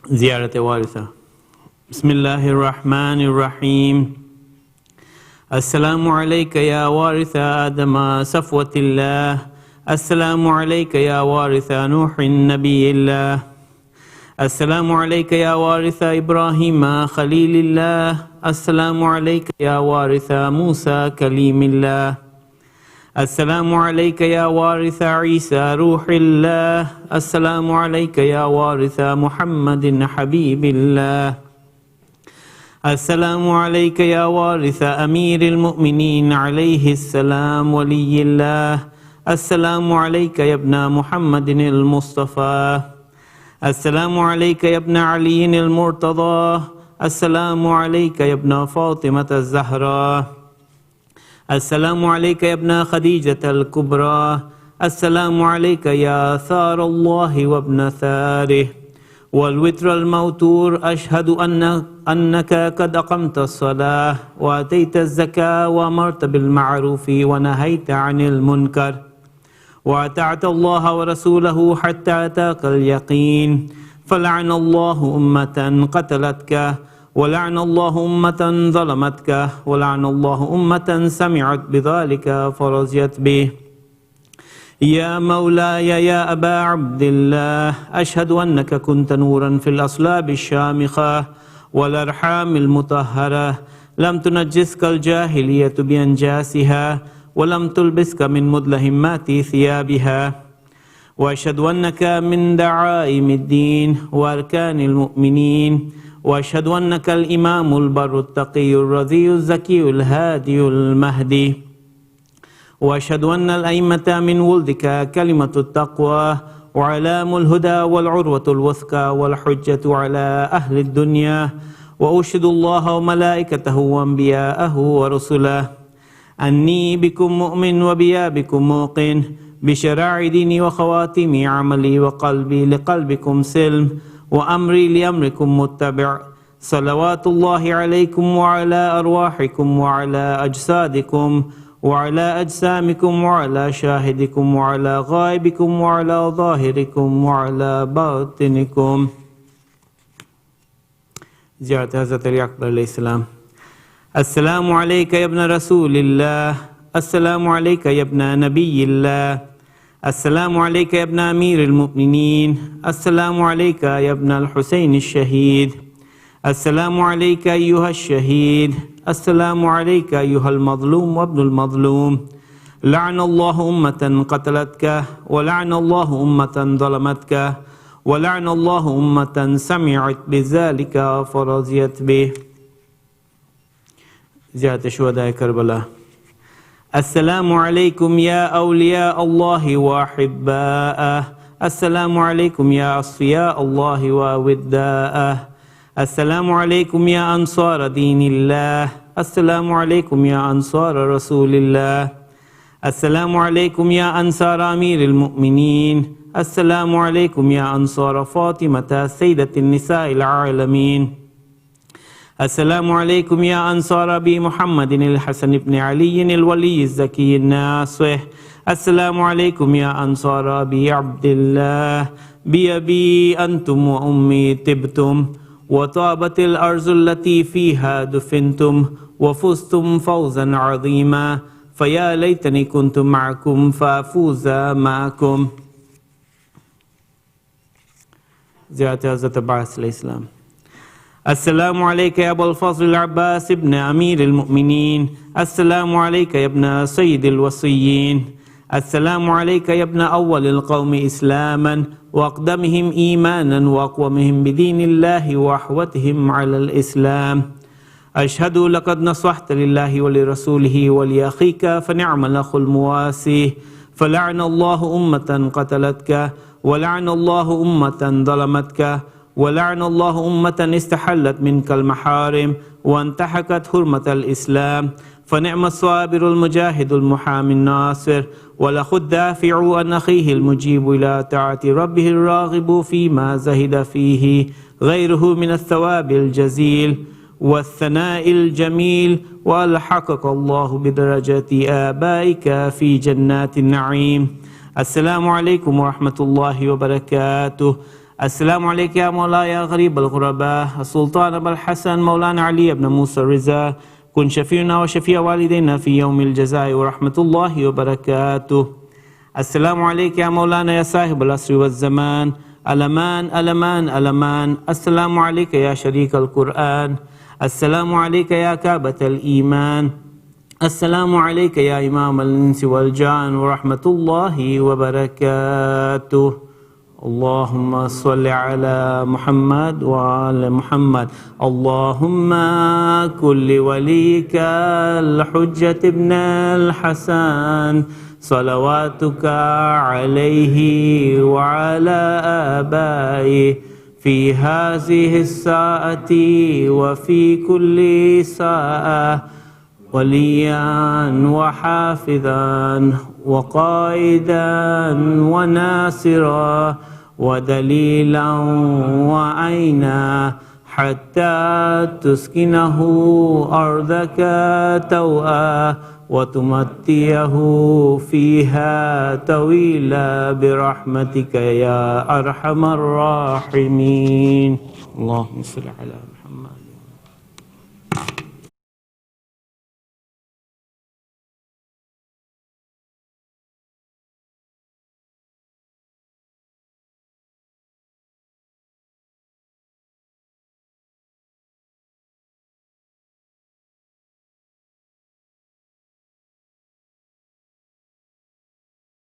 زيارة وارثة. بسم الله الرحمن الرحيم. السلام عليك يا وارث آدم صفوة الله. السلام عليك يا وارث نوح نبي الله. السلام عليك يا وارث إبراهيم خليل الله. السلام عليك يا وارث موسى كليم الله. السلام عليك يا وارث عيسى روح الله. السلام عليك يا وارث محمد حبيب الله. السلام عليك يا وارث أمير المؤمنين عليه السلام ولي الله. السلام عليك يا ابن محمد المصطفى. السلام عليك يا ابن علي المرتضى. السلام عليك يا ابن فاطمة الزهراء. السلام عليك يا ابن خديجة الكبرى. السلام عليك يا ثار الله وابن ثاره والوتر الموتور. أشهد أنك قد أقمت الصلاة وأتيت الزكاة وأمرت بالمعروف ونهيت عن المنكر وأطعت الله ورسوله حتى أتاك اليقين. فلعن الله أمة قتلتك ولعن الله أمة ظلمتك ولعن الله أمة سمعت بذلك فرضيت به. يا مولاي يا أبا عبد الله أشهد أنك كنت نورا في الأصلاب الشامخة والأرحام المطهرة. لم تنجسك الجاهلية بأنجاسها ولم تلبسك من مدلهمات ثيابها. وأشهد أنك من دعائم الدين وأركان المؤمنين. وأشهد أنك الإمام البر التقي الرضي الزكي الهادي المهدي. وأشهد أن الأئمة من ولدك كلمة التقوى وعلام الهدى والعروة الوثقى والحجة على أهل الدنيا. وأشهد الله وملائكته وأنبياءه ورسله أني بكم مؤمن وبيا بكم موقن بشرائع ديني وخواتم عملي وقلبي لقلبكم سلم وأمري لأمركم متبع. صلوات الله عليكم وعلى أرواحكم وعلى أجسادكم وعلى أجسامكم وعلى شاهدكم وعلى غائبكم وعلى ظاهركم وعلى باطنكم. زيارة حضرت علي أكبر عليه السلام. السلام عليك يا ابن رسول الله. السلام عليك يا ابن نبي الله. السلام عليك يا ابن أمير المؤمنين. السلام عليك يا ابن الحسين الشهيد. السلام عليك أيها الشهيد. السلام عليك أيها المظلوم وابن المظلوم. لعن الله أمة قتلتك ولعن الله أمة ظلمتك ولعن الله أمة سمعت بذلك فرضيت به. زيادة شهداء كربلاء. السلام عليكم يا أولياء الله وأحباءه. السلام عليكم يا أصفياء الله ووداءه. السلام عليكم يا أنصار دين الله. السلام عليكم يا أنصار رسول الله. السلام عليكم يا أنصار أمير المؤمنين. السلام عليكم يا أنصار فاطمة سيدة النساء العالمين. السلام عليكم يا أنصار أبي محمد الحسن بن علي الولي الزكي الناصح. السلام عليكم يا أنصار أبي عبد الله. بأبي أنتم وأمي طبتم وطابت الأرض التي فيها دفنتم وفزتم فوزا عظيما. فيا ليتني كنت معكم فأفوز معكم. زيارة حضرت عباس عليه السلام. السلام عليك يا أبا الفضل العباس ابن أمير المؤمنين. السلام عليك يا ابن سيد الوصيين. السلام عليك يا ابن أول القوم إسلاما وأقدمهم إيمانا وأقومهم بدين الله وأحوتهم على الإسلام. أشهد لقد نصحت لله ولرسوله ولأخيك فنعم الأخ المواسي. فلعن الله أمة قتلتك ولعن الله أمة ظلمتك ولعن الله أمة استحلت منك المحارم وانتحكت حرمة الإسلام. فنعم الصابر المجاهد المحامي الناصر والأخ الدافع عن أخيه المجيب إلى طاعة ربه الراغب فيما زهد فيه غيره من الثواب الجزيل والثناء الجميل. وألحقك الله بدرجة آبائك في جنات النعيم. السلام عليكم ورحمة الله وبركاته. السلام عليك يا مولاي يا غريب الغرباء السلطان أبا الحسن مولانا علي بن موسى الرضا. كن شفيعنا وشفيع والدينا في يوم الجزاء ورحمة الله وبركاته. السلام عليك يا مولانا يا صاحب العصر والزمان. الأمان الأمان الأمان. السلام عليك يا شريك القرآن. السلام عليك يا كعبة الإيمان. السلام عليك يا إمام الإنس والجان ورحمة الله وبركاته. اللهم صل على محمد وعلى محمد. اللهم كل وليك الحجة ابن الحسن صلواتك عليه وعلى آبائه في هذه الساعة وفي كل ساعة وليا وحافظا وقائدا وناصرا ودليلا وعينا حتى تسكنه أرضك توأ وتمتيه فيها طويلا برحمتك يا أرحم الراحمين. اللهم صل على محمد.